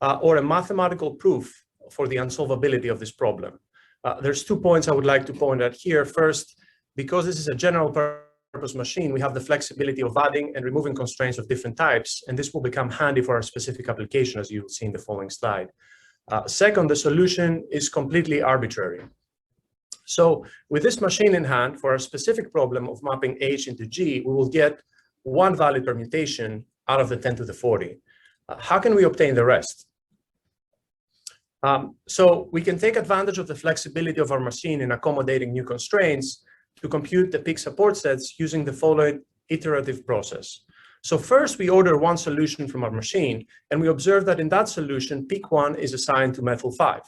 or a mathematical proof for the unsolvability of this problem. There's 2 points I would like to point out here. First, because this is a general purpose machine, we have the flexibility of adding and removing constraints of different types, and this will become handy for our specific application, as you will see in the following slide. Second, the solution is completely arbitrary. So with this machine in hand, for our specific problem of mapping H into G, we will get one valid permutation out of the 10 to the 40. How can we obtain the rest? So we can take advantage of the flexibility of our machine in accommodating new constraints to compute the peak support sets using the following iterative process. So first, we order one solution from our machine, and we observe that in that solution, peak 1 is assigned to methyl 5.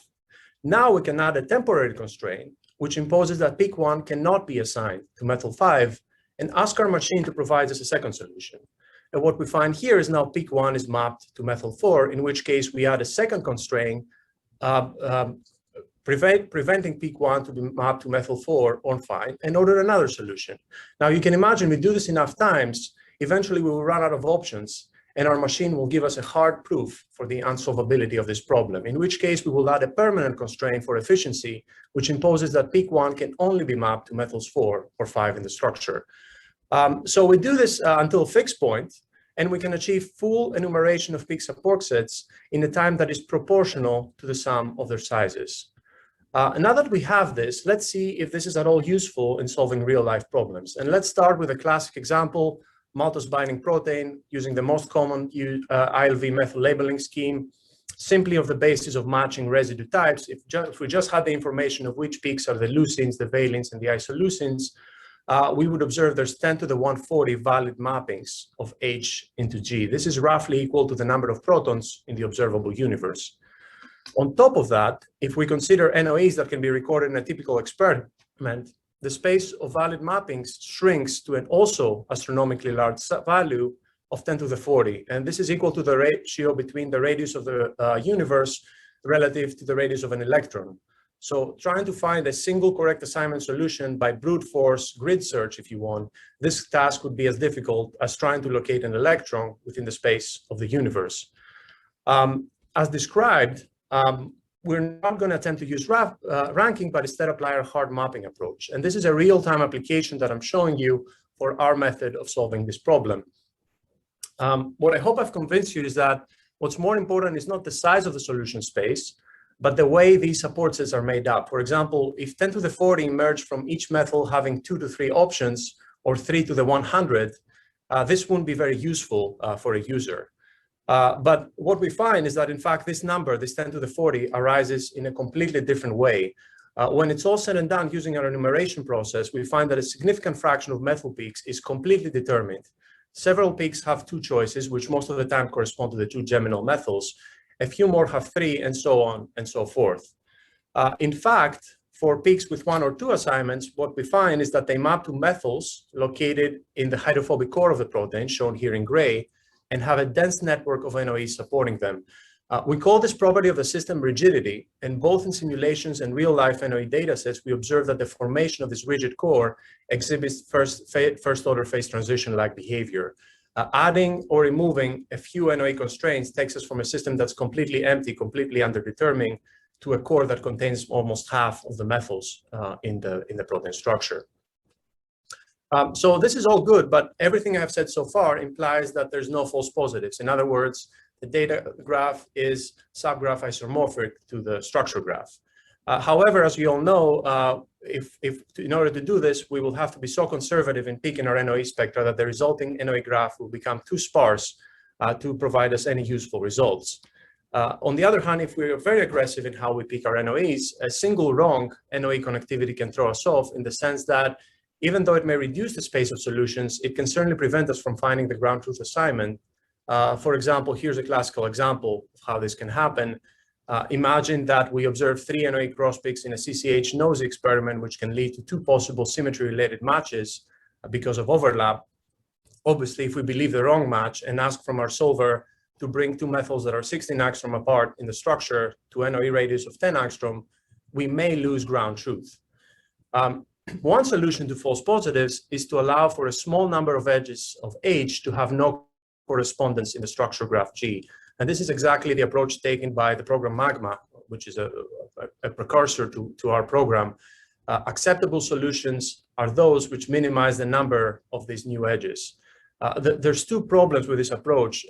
Now we can add a temporary constraint, which imposes that peak 1 cannot be assigned to methyl 5, and ask our machine to provide us a second solution. And what we find here is now peak 1 is mapped to methyl 4, in which case we add a second constraint, preventing peak 1 to be mapped to methyl 4 on 5, and order another solution. Now you can imagine we do this enough times, eventually we will run out of options, and our machine will give us a hard proof for the unsolvability of this problem, in which case we will add a permanent constraint for efficiency, which imposes that peak 1 can only be mapped to methyls 4 or 5 in the structure. So we do this until a fixed point, and we can achieve full enumeration of peak support sets in a time that is proportional to the sum of their sizes. Now that we have this, let's see if this is at all useful in solving real-life problems. And let's start with a classic example, maltose binding protein, using the most common ILV methyl labeling scheme, simply of the basis of matching residue types. If we just had the information of which peaks are the leucines, the valines, and the isoleucines, we would observe there's 10 to the 140 valid mappings of H into G. This is roughly equal to the number of protons in the observable universe. On top of that, if we consider NOEs that can be recorded in a typical experiment, the space of valid mappings shrinks to an also astronomically large value of 10 to the 40. And this is equal to the ratio between the radius of the universe relative to the radius of an electron. So trying to find a single correct assignment solution by brute force grid search, if you want, this task would be as difficult as trying to locate an electron within the space of the universe. As described, we're not going to attempt to use ranking, but instead apply our hard mapping approach. And this is a real-time application that I'm showing you for our method of solving this problem. What I hope I've convinced you is that what's more important is not the size of the solution space, but the way these support sets are made up. For example, if 10 to the 40 emerged from each methyl having 2 to 3 options, or 3 to the 100, this wouldn't be very useful for a user. But what we find is that, in fact, this number, this 10 to the 40, arises in a completely different way. When it's all said and done using our enumeration process, we find that a significant fraction of methyl peaks is completely determined. Several peaks have 2 choices, which most of the time correspond to the 2 geminal methyls. A few more have 3, and so on and so forth. In fact, for peaks with 1 or 2 assignments, what we find is that they map to methyls located in the hydrophobic core of the protein, shown here in gray, and have a dense network of NOEs supporting them. We call this property of the system rigidity, and both in simulations and real-life NOE datasets, we observe that the formation of this rigid core exhibits first-order phase transition-like behavior. Adding or removing a few NOE constraints takes us from a system that's completely empty, completely underdetermined, to a core that contains almost half of the methyls in the protein structure. So this is all good, but everything I've said so far implies that there's no false positives. In other words, the data graph is subgraph isomorphic to the structure graph. However, as we all know, in order to do this, we will have to be so conservative in picking our NOE spectra that the resulting NOE graph will become too sparse to provide us any useful results. On the other hand, if we're very aggressive in how we pick our NOEs, a single wrong NOE connectivity can throw us off, in the sense that even though it may reduce the space of solutions, it can certainly prevent us from finding the ground truth assignment. For example, here's a classical example of how this can happen. Imagine that we observe 3 NOE cross peaks in a CCH nose experiment, which can lead to 2 possible symmetry-related matches because of overlap. Obviously, if we believe the wrong match and ask from our solver to bring 2 methyls that are 16 angstrom apart in the structure to NOE radius of 10 angstrom, we may lose ground truth. One solution to false positives is to allow for a small number of edges of H to have no correspondence in the structure graph G. And this is exactly the approach taken by the program Magma, which is a precursor to our program. Acceptable solutions are those which minimize the number of these new edges. There's 2 problems with this approach.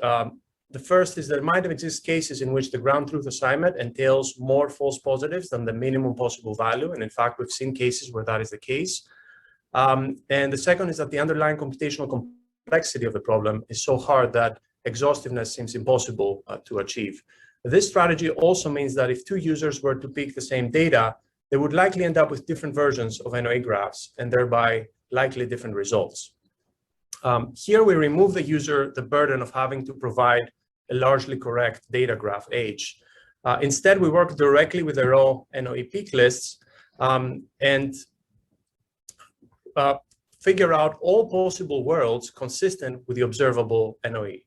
The first is there might exist cases in which the ground truth assignment entails more false positives than the minimum possible value. And in fact, we've seen cases where that is the case. And the second is that the underlying computational complexity of the problem is so hard that exhaustiveness seems impossible to achieve. This strategy also means that if 2 users were to pick the same data, they would likely end up with different versions of NOE graphs and thereby likely different results. Here we remove the user the burden of having to provide a largely correct data graph H. Instead, we work directly with the raw NOE peak lists and figure out all possible worlds consistent with the observable NOE.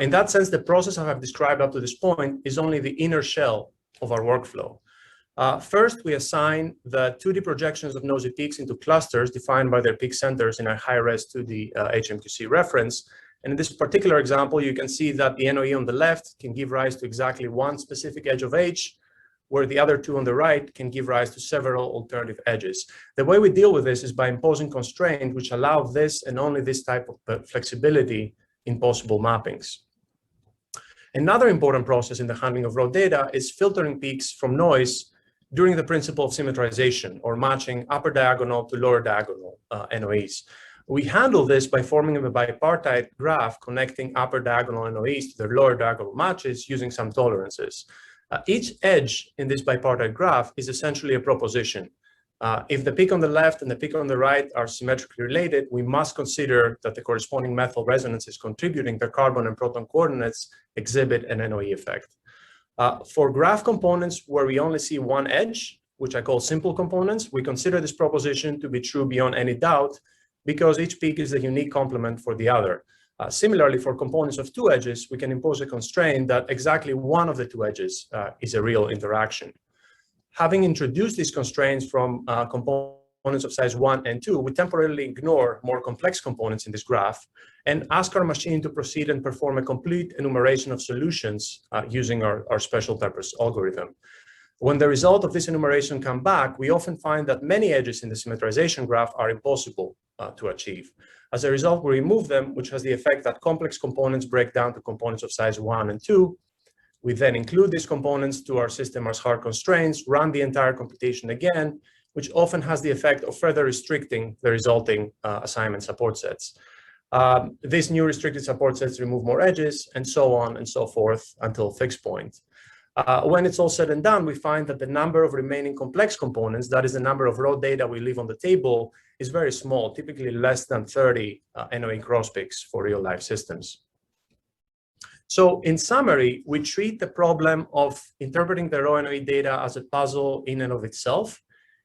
In that sense, the process I have described up to this point is only the inner shell of our workflow. First, we assign the 2D projections of nosy peaks into clusters defined by their peak centers in a high-res 2D HMQC reference. And in this particular example, you can see that the NOE on the left can give rise to exactly one specific edge of H, where the other two on the right can give rise to several alternative edges. The way we deal with this is by imposing constraints which allow this and only this type of flexibility in possible mappings. Another important process in the handling of raw data is filtering peaks from noise during the principle of symmetrization, or matching upper diagonal to lower diagonal NOEs. We handle this by forming a bipartite graph connecting upper diagonal NOEs to their lower diagonal matches using some tolerances. Each edge in this bipartite graph is essentially a proposition. If the peak on the left and the peak on the right are symmetrically related, we must consider that the corresponding methyl resonances contributing their carbon and proton coordinates exhibit an NOE effect. For graph components where we only see one edge, which I call simple components, we consider this proposition to be true beyond any doubt because each peak is a unique complement for the other. Similarly, for components of two edges, we can impose a constraint that exactly one of the two edges is a real interaction. Having introduced these constraints from components of size 1 and 2, we temporarily ignore more complex components in this graph and ask our machine to proceed and perform a complete enumeration of solutions using our special purpose algorithm. When the result of this enumeration come back, we often find that many edges in the symmetrization graph are impossible to achieve. As a result, we remove them, which has the effect that complex components break down to components of size 1 and 2. We then include these components to our system as hard constraints, run the entire computation again, which often has the effect of further restricting the resulting assignment support sets. These new restricted support sets remove more edges, and so on and so forth until fixed point. When it's all said and done, we find that the number of remaining complex components, that is the number of raw data we leave on the table, is very small, typically less than 30 NOE cross peaks for real-life systems. So in summary, we treat the problem of interpreting the raw NOE data as a puzzle in and of itself.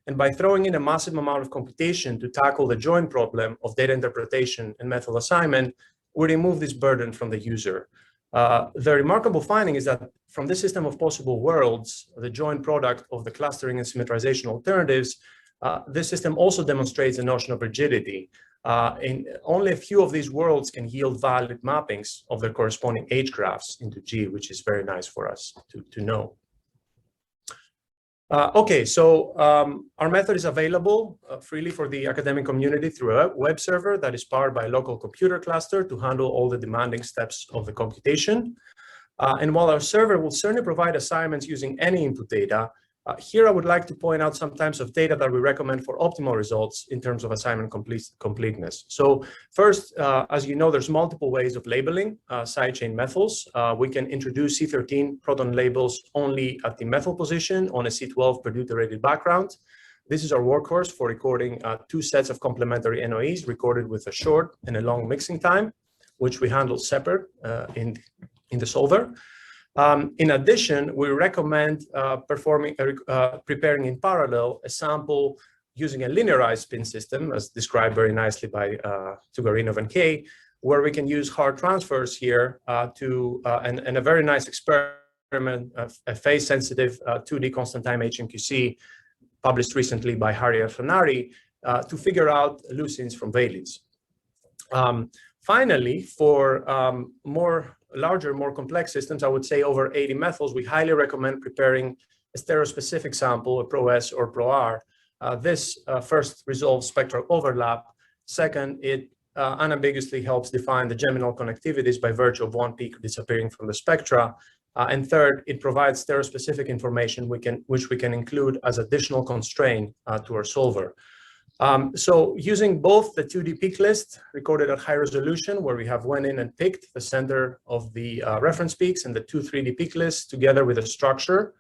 And by throwing in a massive amount of computation to tackle the joint problem of data interpretation and method assignment, we remove this burden from the user. The remarkable finding is that from this system of possible worlds, the joint product of the clustering and symmetrization alternatives, this system also demonstrates the notion of rigidity. Only a few of these worlds can yield valid mappings of their corresponding H graphs into G, which is very nice for us to know. Okay, so our method is available freely for the academic community through a web server that is powered by a local computer cluster to handle all the demanding steps of the computation. And while our server will certainly provide assignments using any input data, here I would like to point out some types of data that we recommend for optimal results in terms of assignment completeness. So first, as you know, there's multiple ways of labeling sidechain methyls. We can introduce C13 proton labels only at the methyl position on a C12 per deuterated background. This is our workhorse for recording two sets of complementary NOEs recorded with a short and a long mixing time, which we handle separate in the solver. In addition, we recommend preparing in parallel a sample using a linearized spin system, as described very nicely by Sgourakis and Kay, where we can use hard transfers here and a very nice experiment, a phase-sensitive 2D constant time HMQC published recently by Harry Fanari to figure out leucines from valids. Finally, for larger, more complex systems, I would say over 80 methyls, we highly recommend preparing a stereospecific sample, a Pro-S or Pro-R. This first resolves spectral overlap. Second, it unambiguously helps define the geminal connectivities by virtue of one peak disappearing from the spectra. And third, it provides stereospecific information which we can include as additional constraint to our solver. So using both the 2D peak list recorded at high resolution, where we have went in and picked the center of the reference peaks, and the two 3D peak lists together with a structure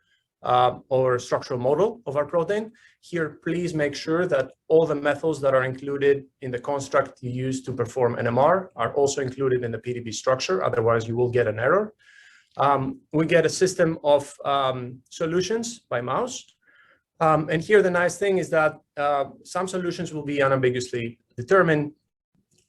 or structural model of our protein. Here, please make sure that all the methods that are included in the construct you use to perform NMR are also included in the PDB structure, otherwise you will get an error. We get a system of solutions by mouse. And here the nice thing is that some solutions will be unambiguously determined.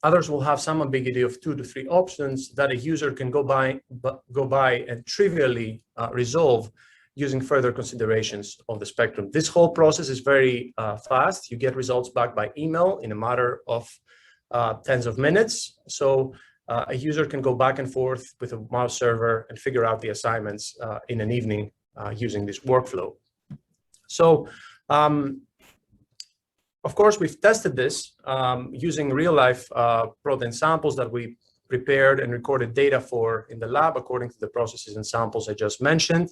Others will have some ambiguity of 2 to 3 options that a user can go by and trivially resolve using further considerations of the spectrum. This whole process is very fast. You get results back by email in a matter of tens of minutes. So a user can go back and forth with a mouse server and figure out the assignments in an evening using this workflow. So, of course, we've tested this using real-life protein samples that we prepared and recorded data for in the lab according to the processes and samples I just mentioned.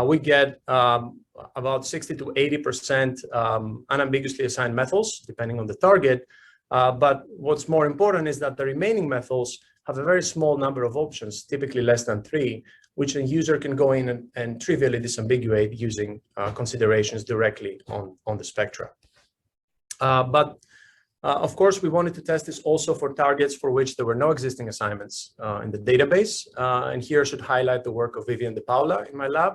We get about 60 to 80% unambiguously assigned methyls, depending on the target. But what's more important is that the remaining methyls have a very small number of options, typically less than 3, which a user can go in and trivially disambiguate using considerations directly on the spectra. But of course, we wanted to test this also for targets for which there were no existing assignments in the database. And here I should highlight the work of Vivian De Paula in my lab,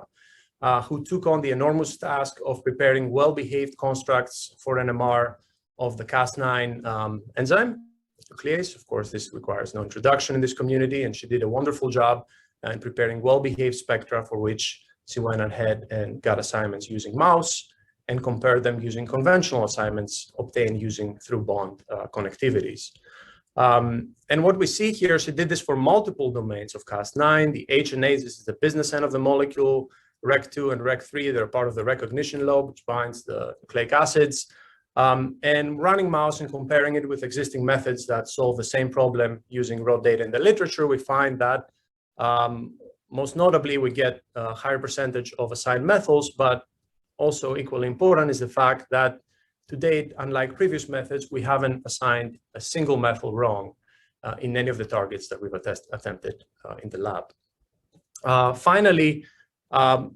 who took on the enormous task of preparing well-behaved constructs for NMR of the Cas9 enzyme, nuclease. Of course, this requires no introduction in this community, and she did a wonderful job in preparing well-behaved spectra for which she went ahead and got assignments using mouse and compared them using conventional assignments obtained using through bond connectivities. And what we see here, she did this for multiple domains of Cas9, the HNAs, this is the business end of the molecule, REC2 and REC3, they're part of the recognition lobe, which binds the nucleic acids. And running mouse and comparing it with existing methods that solve the same problem using raw data in the literature, we find that most notably we get a higher percentage of assigned methyls, but also equally important is the fact that to date, unlike previous methods, we haven't assigned a single methyl wrong in any of the targets that we've attempted in the lab. Finally,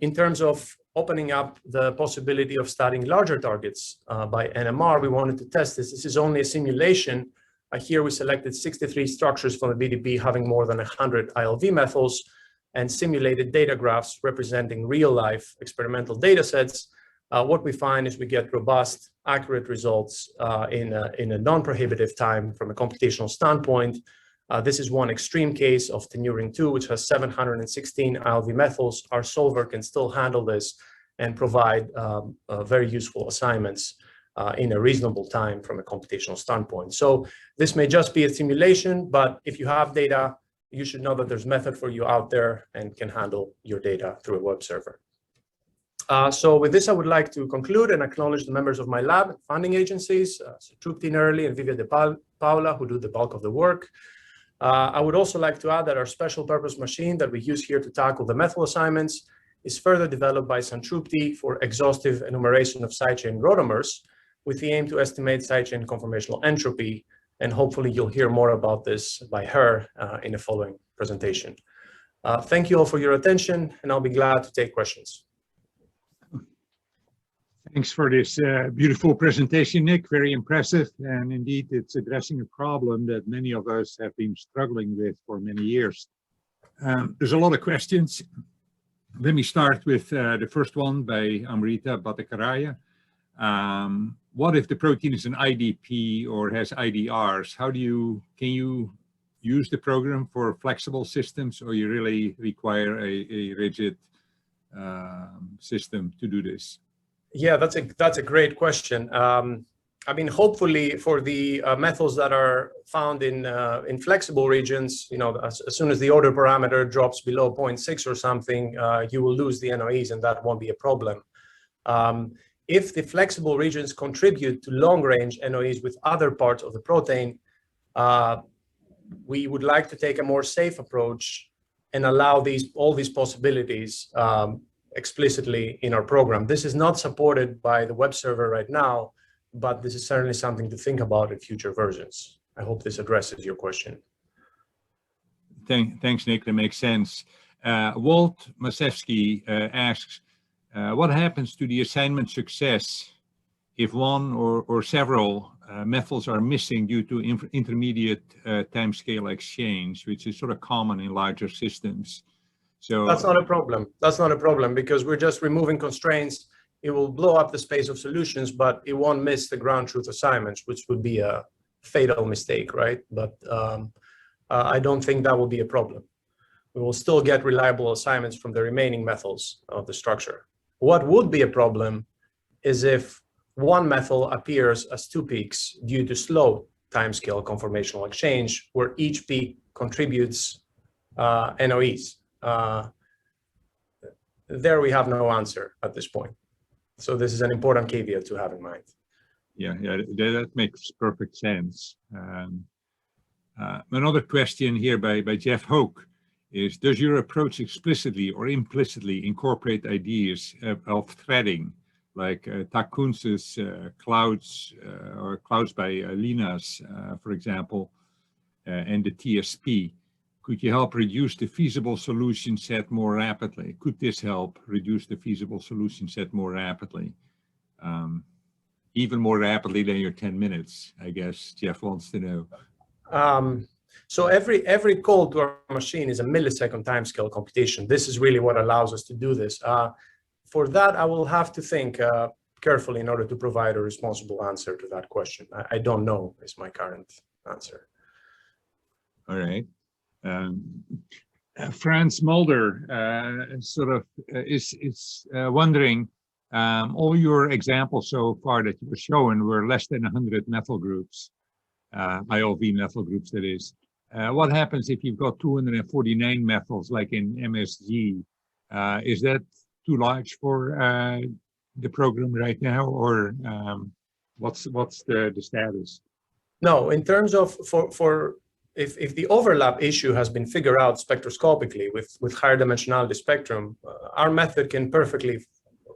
in terms of opening up the possibility of studying larger targets by NMR, we wanted to test this. This is only a simulation. Here we selected 63 structures from the BDB having more than 100 ILV methyls and simulated data graphs representing real-life experimental data sets. What we find is we get robust, accurate results in a non-prohibitive time from a computational standpoint. This is one extreme case of tenurin 2, which has 716 ILV methyls. Our solver can still handle this and provide very useful assignments in a reasonable time from a computational standpoint. So this may just be a simulation, but if you have data, you should know that there's method for you out there and can handle your data through a web server. So with this, I would like to conclude and acknowledge the members of my lab and funding agencies, Trupti Nerli and Vivian De Paula, who do the bulk of the work. I would also like to add that our special purpose machine that we use here to tackle the methyl assignments is further developed by Santrupti for exhaustive enumeration of sidechain rotamers with the aim to estimate sidechain conformational entropy. And hopefully you'll hear more about this by her in the following presentation. Thank you all for your attention, and I'll be glad to take questions. Thanks for this beautiful presentation, Nick. Very impressive. And indeed, it's addressing a problem that many of us have been struggling with for many years. There's a lot of questions. Let me start with the first one by Amrita Bhattacharya. What if the protein is an IDP or has IDRs? Can you use the program for flexible systems, or you really require a rigid system to do this? Yeah, that's a great question. I mean, hopefully for the methyls that are found in flexible regions, you know, as soon as the order parameter drops below 0.6 or something, you will lose the NOEs, and that won't be a problem. If the flexible regions contribute to long-range NOEs with other parts of the protein, we would like to take a more safe approach and allow all these possibilities explicitly in our program. This is not supported by the web server right now, but this is certainly something to think about in future versions. I hope this addresses your question. Thanks, Nick. That makes sense. Walt Masewski asks, What happens to the assignment success if one or several methods are missing due to intermediate timescale exchange, which is sort of common in larger systems? So that's not a problem. That's not a problem, because we're just removing constraints. It will blow up the space of solutions, but it won't miss the ground truth assignments, which would be a fatal mistake, right? But I don't think that will be a problem. We will still get reliable assignments from the remaining methods of the structure. What would be a problem is if one method appears as two peaks due to slow timescale conformational exchange, where each peak contributes NOEs. There we have no answer at this point. So this is an important caveat to have in mind. Yeah, that makes perfect sense. Another question here by Jeff Hoke is, does your approach explicitly or implicitly incorporate ideas of threading, like Takuntz's clouds or clouds by Linas, for example, and the TSP? Could you help reduce the feasible solution set more rapidly? Could this help reduce the feasible solution set more rapidly? Even more rapidly than your 10 minutes, I guess Jeff wants to know. So every call to our machine is a millisecond timescale computation. This is really what allows us to do this. For that, I will have to think carefully in order to provide a responsible answer to that question. I don't know is my current answer. All right. Franz Mulder is wondering, all your examples so far that you were showing were less than 100 methyl groups, ILV methyl groups, that is. What happens if you've got 249 methyls like in MSG? Is that too large for the program right now, or what's the status? No, in terms of if the overlap issue has been figured out spectroscopically with higher dimensionality spectrum, our method can perfectly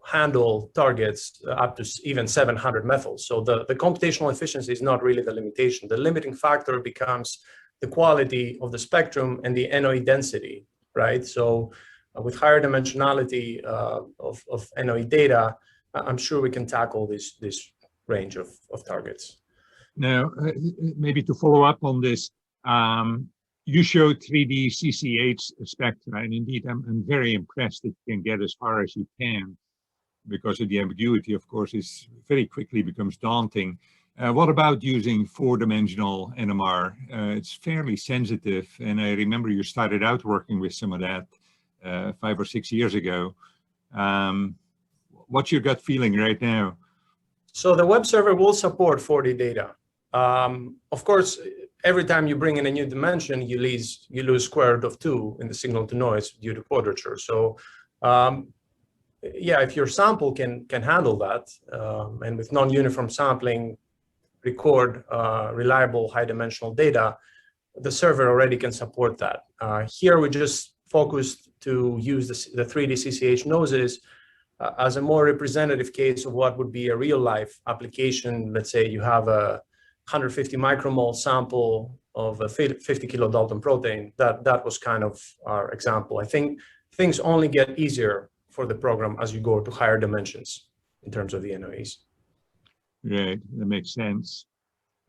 handle targets up to even 700 methyls. So the computational efficiency is not really the limitation. The limiting factor becomes the quality of the spectrum and the NOE density, right? So with higher dimensionality of NOE data, I'm sure we can tackle this range of targets. Now, maybe to follow up on this, you showed 3D CCH spectra, and indeed, I'm very impressed that you can get as far as you can, because of the ambiguity, of course, is very quickly becomes daunting. What about using 4-dimensional NMR? It's fairly sensitive, and I remember you started out working with some of that 5 or 6 years ago. What's your gut feeling right now? So the web server will support 4D data. Of course, every time you bring in a new dimension, you lose square root of 2 in the signal to noise due to quadrature. So yeah, if your sample can handle that, and with non-uniform sampling, record reliable high-dimensional data, the server already can support that. Here we just focused to use the 3D CCH noses as a more representative case of what would be a real-life application. Let's say you have a 150 micromole sample of a 50 kilodalton protein. That was kind of our example. I think things only get easier for the program as you go to higher dimensions in terms of the NOEs. Right, that makes sense.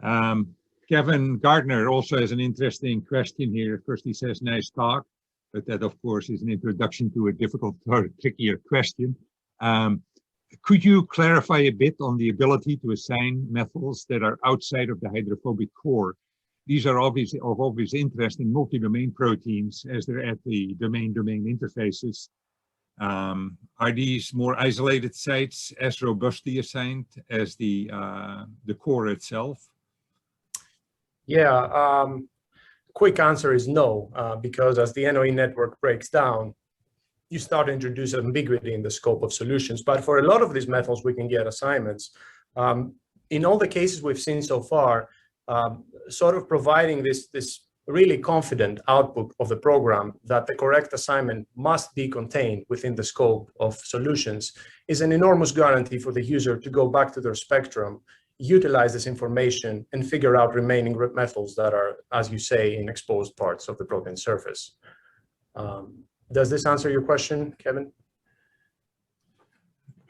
Kevin Gardner also has an interesting question here. First, he says, nice talk, but that, of course, is an introduction to a difficult or trickier question. Could you clarify a bit on the ability to assign methyls that are outside of the hydrophobic core? These are obviously of obvious interest in multi-domain proteins as they're at the domain-domain interfaces. Are these more isolated sites as robustly assigned as the core itself? Yeah, quick answer is no, because as the NOE network breaks down, you start to introduce ambiguity in the scope of solutions. But for a lot of these methods, we can get assignments. In all the cases we've seen so far, sort of providing this really confident output of the program that the correct assignment must be contained within the scope of solutions is an enormous guarantee for the user to go back to their spectrum, utilize this information, and figure out remaining methyls that are, as you say, in exposed parts of the protein surface. Does this answer your question, Kevin?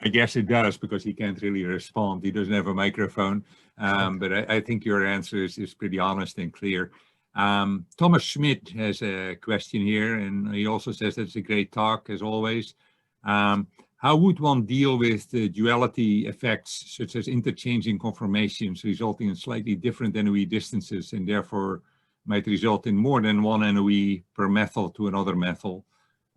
I guess it does, because he can't really respond. He doesn't have a microphone. But I think your answer is pretty honest and clear. Thomas Schmidt has a question here, and he also says that's a great talk, as always. How would one deal with the duality effects, such as interchanging conformations, resulting in slightly different NOE distances, and therefore might result in more than one NOE per methyl to another methyl?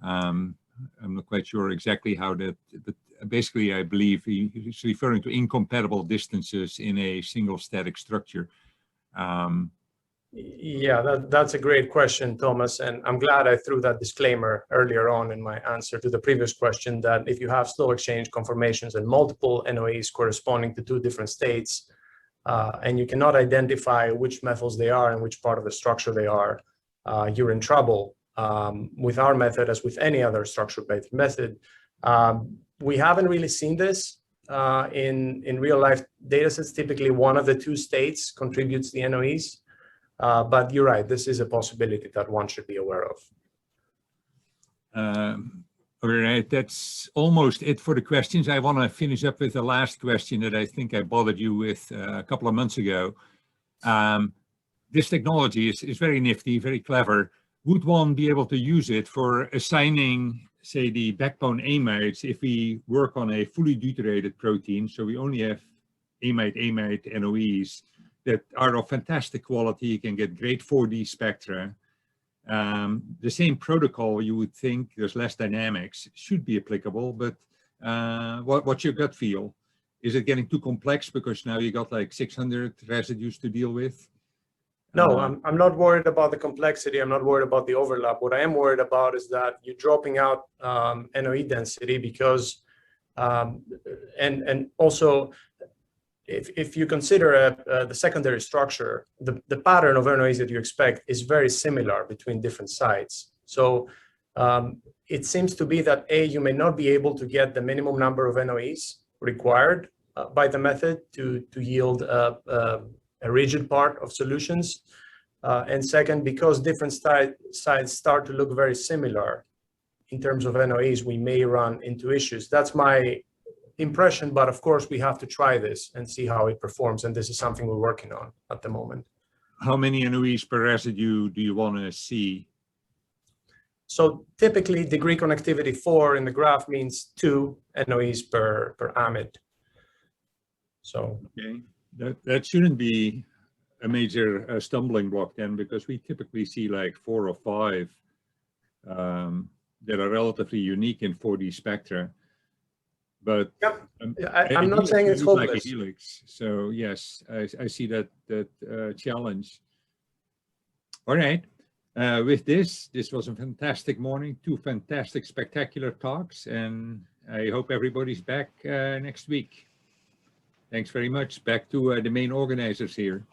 I'm not quite sure exactly how that, but basically I believe he's referring to incompatible distances in a single static structure. Yeah, that's a great question, Thomas. And I'm glad I threw that disclaimer earlier on in my answer to the previous question, that if you have slow exchange conformations and multiple NOEs corresponding to two different states, and you cannot identify which methyls they are and which part of the structure they are, you're in trouble. With our method, as with any other structure-based method, we haven't really seen this in real-life datasets. Typically, one of the two states contributes the NOEs. But you're right, this is a possibility that one should be aware of. All right, that's almost it for the questions. I want to finish up with the last question that I think I bothered you with a couple of months ago. This technology is very nifty, very clever. Would one be able to use it for assigning, say, the backbone amides if we work on a fully deuterated protein? So we only have amide NOEs that are of fantastic quality. You can get great 4D spectra. The same protocol, you would think, there's less dynamics, should be applicable, but what's your gut feel? Is it getting too complex because now you got like 600 residues to deal with? No, I'm not worried about the complexity. I'm not worried about the overlap. What I am worried about is that you're dropping out NOE density because, and also, if you consider the secondary structure, the pattern of NOEs that you expect is very similar between different sites. So it seems to be that you may not be able to get the minimum number of NOEs required by the method to yield a rigid part of solutions. And second, because different sites start to look very similar in terms of NOEs, we may run into issues. That's my impression, but of course we have to try this and see how it performs, and this is something we're working on at the moment. How many NOEs per residue do you want to see? So typically degree connectivity 4 in the graph means 2 NOEs per amide. So okay, that shouldn't be a major stumbling block then, because we typically see like 4 or 5 that are relatively unique in 4D spectra. But yep. I'm not saying it's hopeless. Like a helix. So yes, I see that challenge. All right. With this was a fantastic morning, 2 fantastic, spectacular talks, and I hope everybody's back next week. Thanks very much. Back to the main organizers here.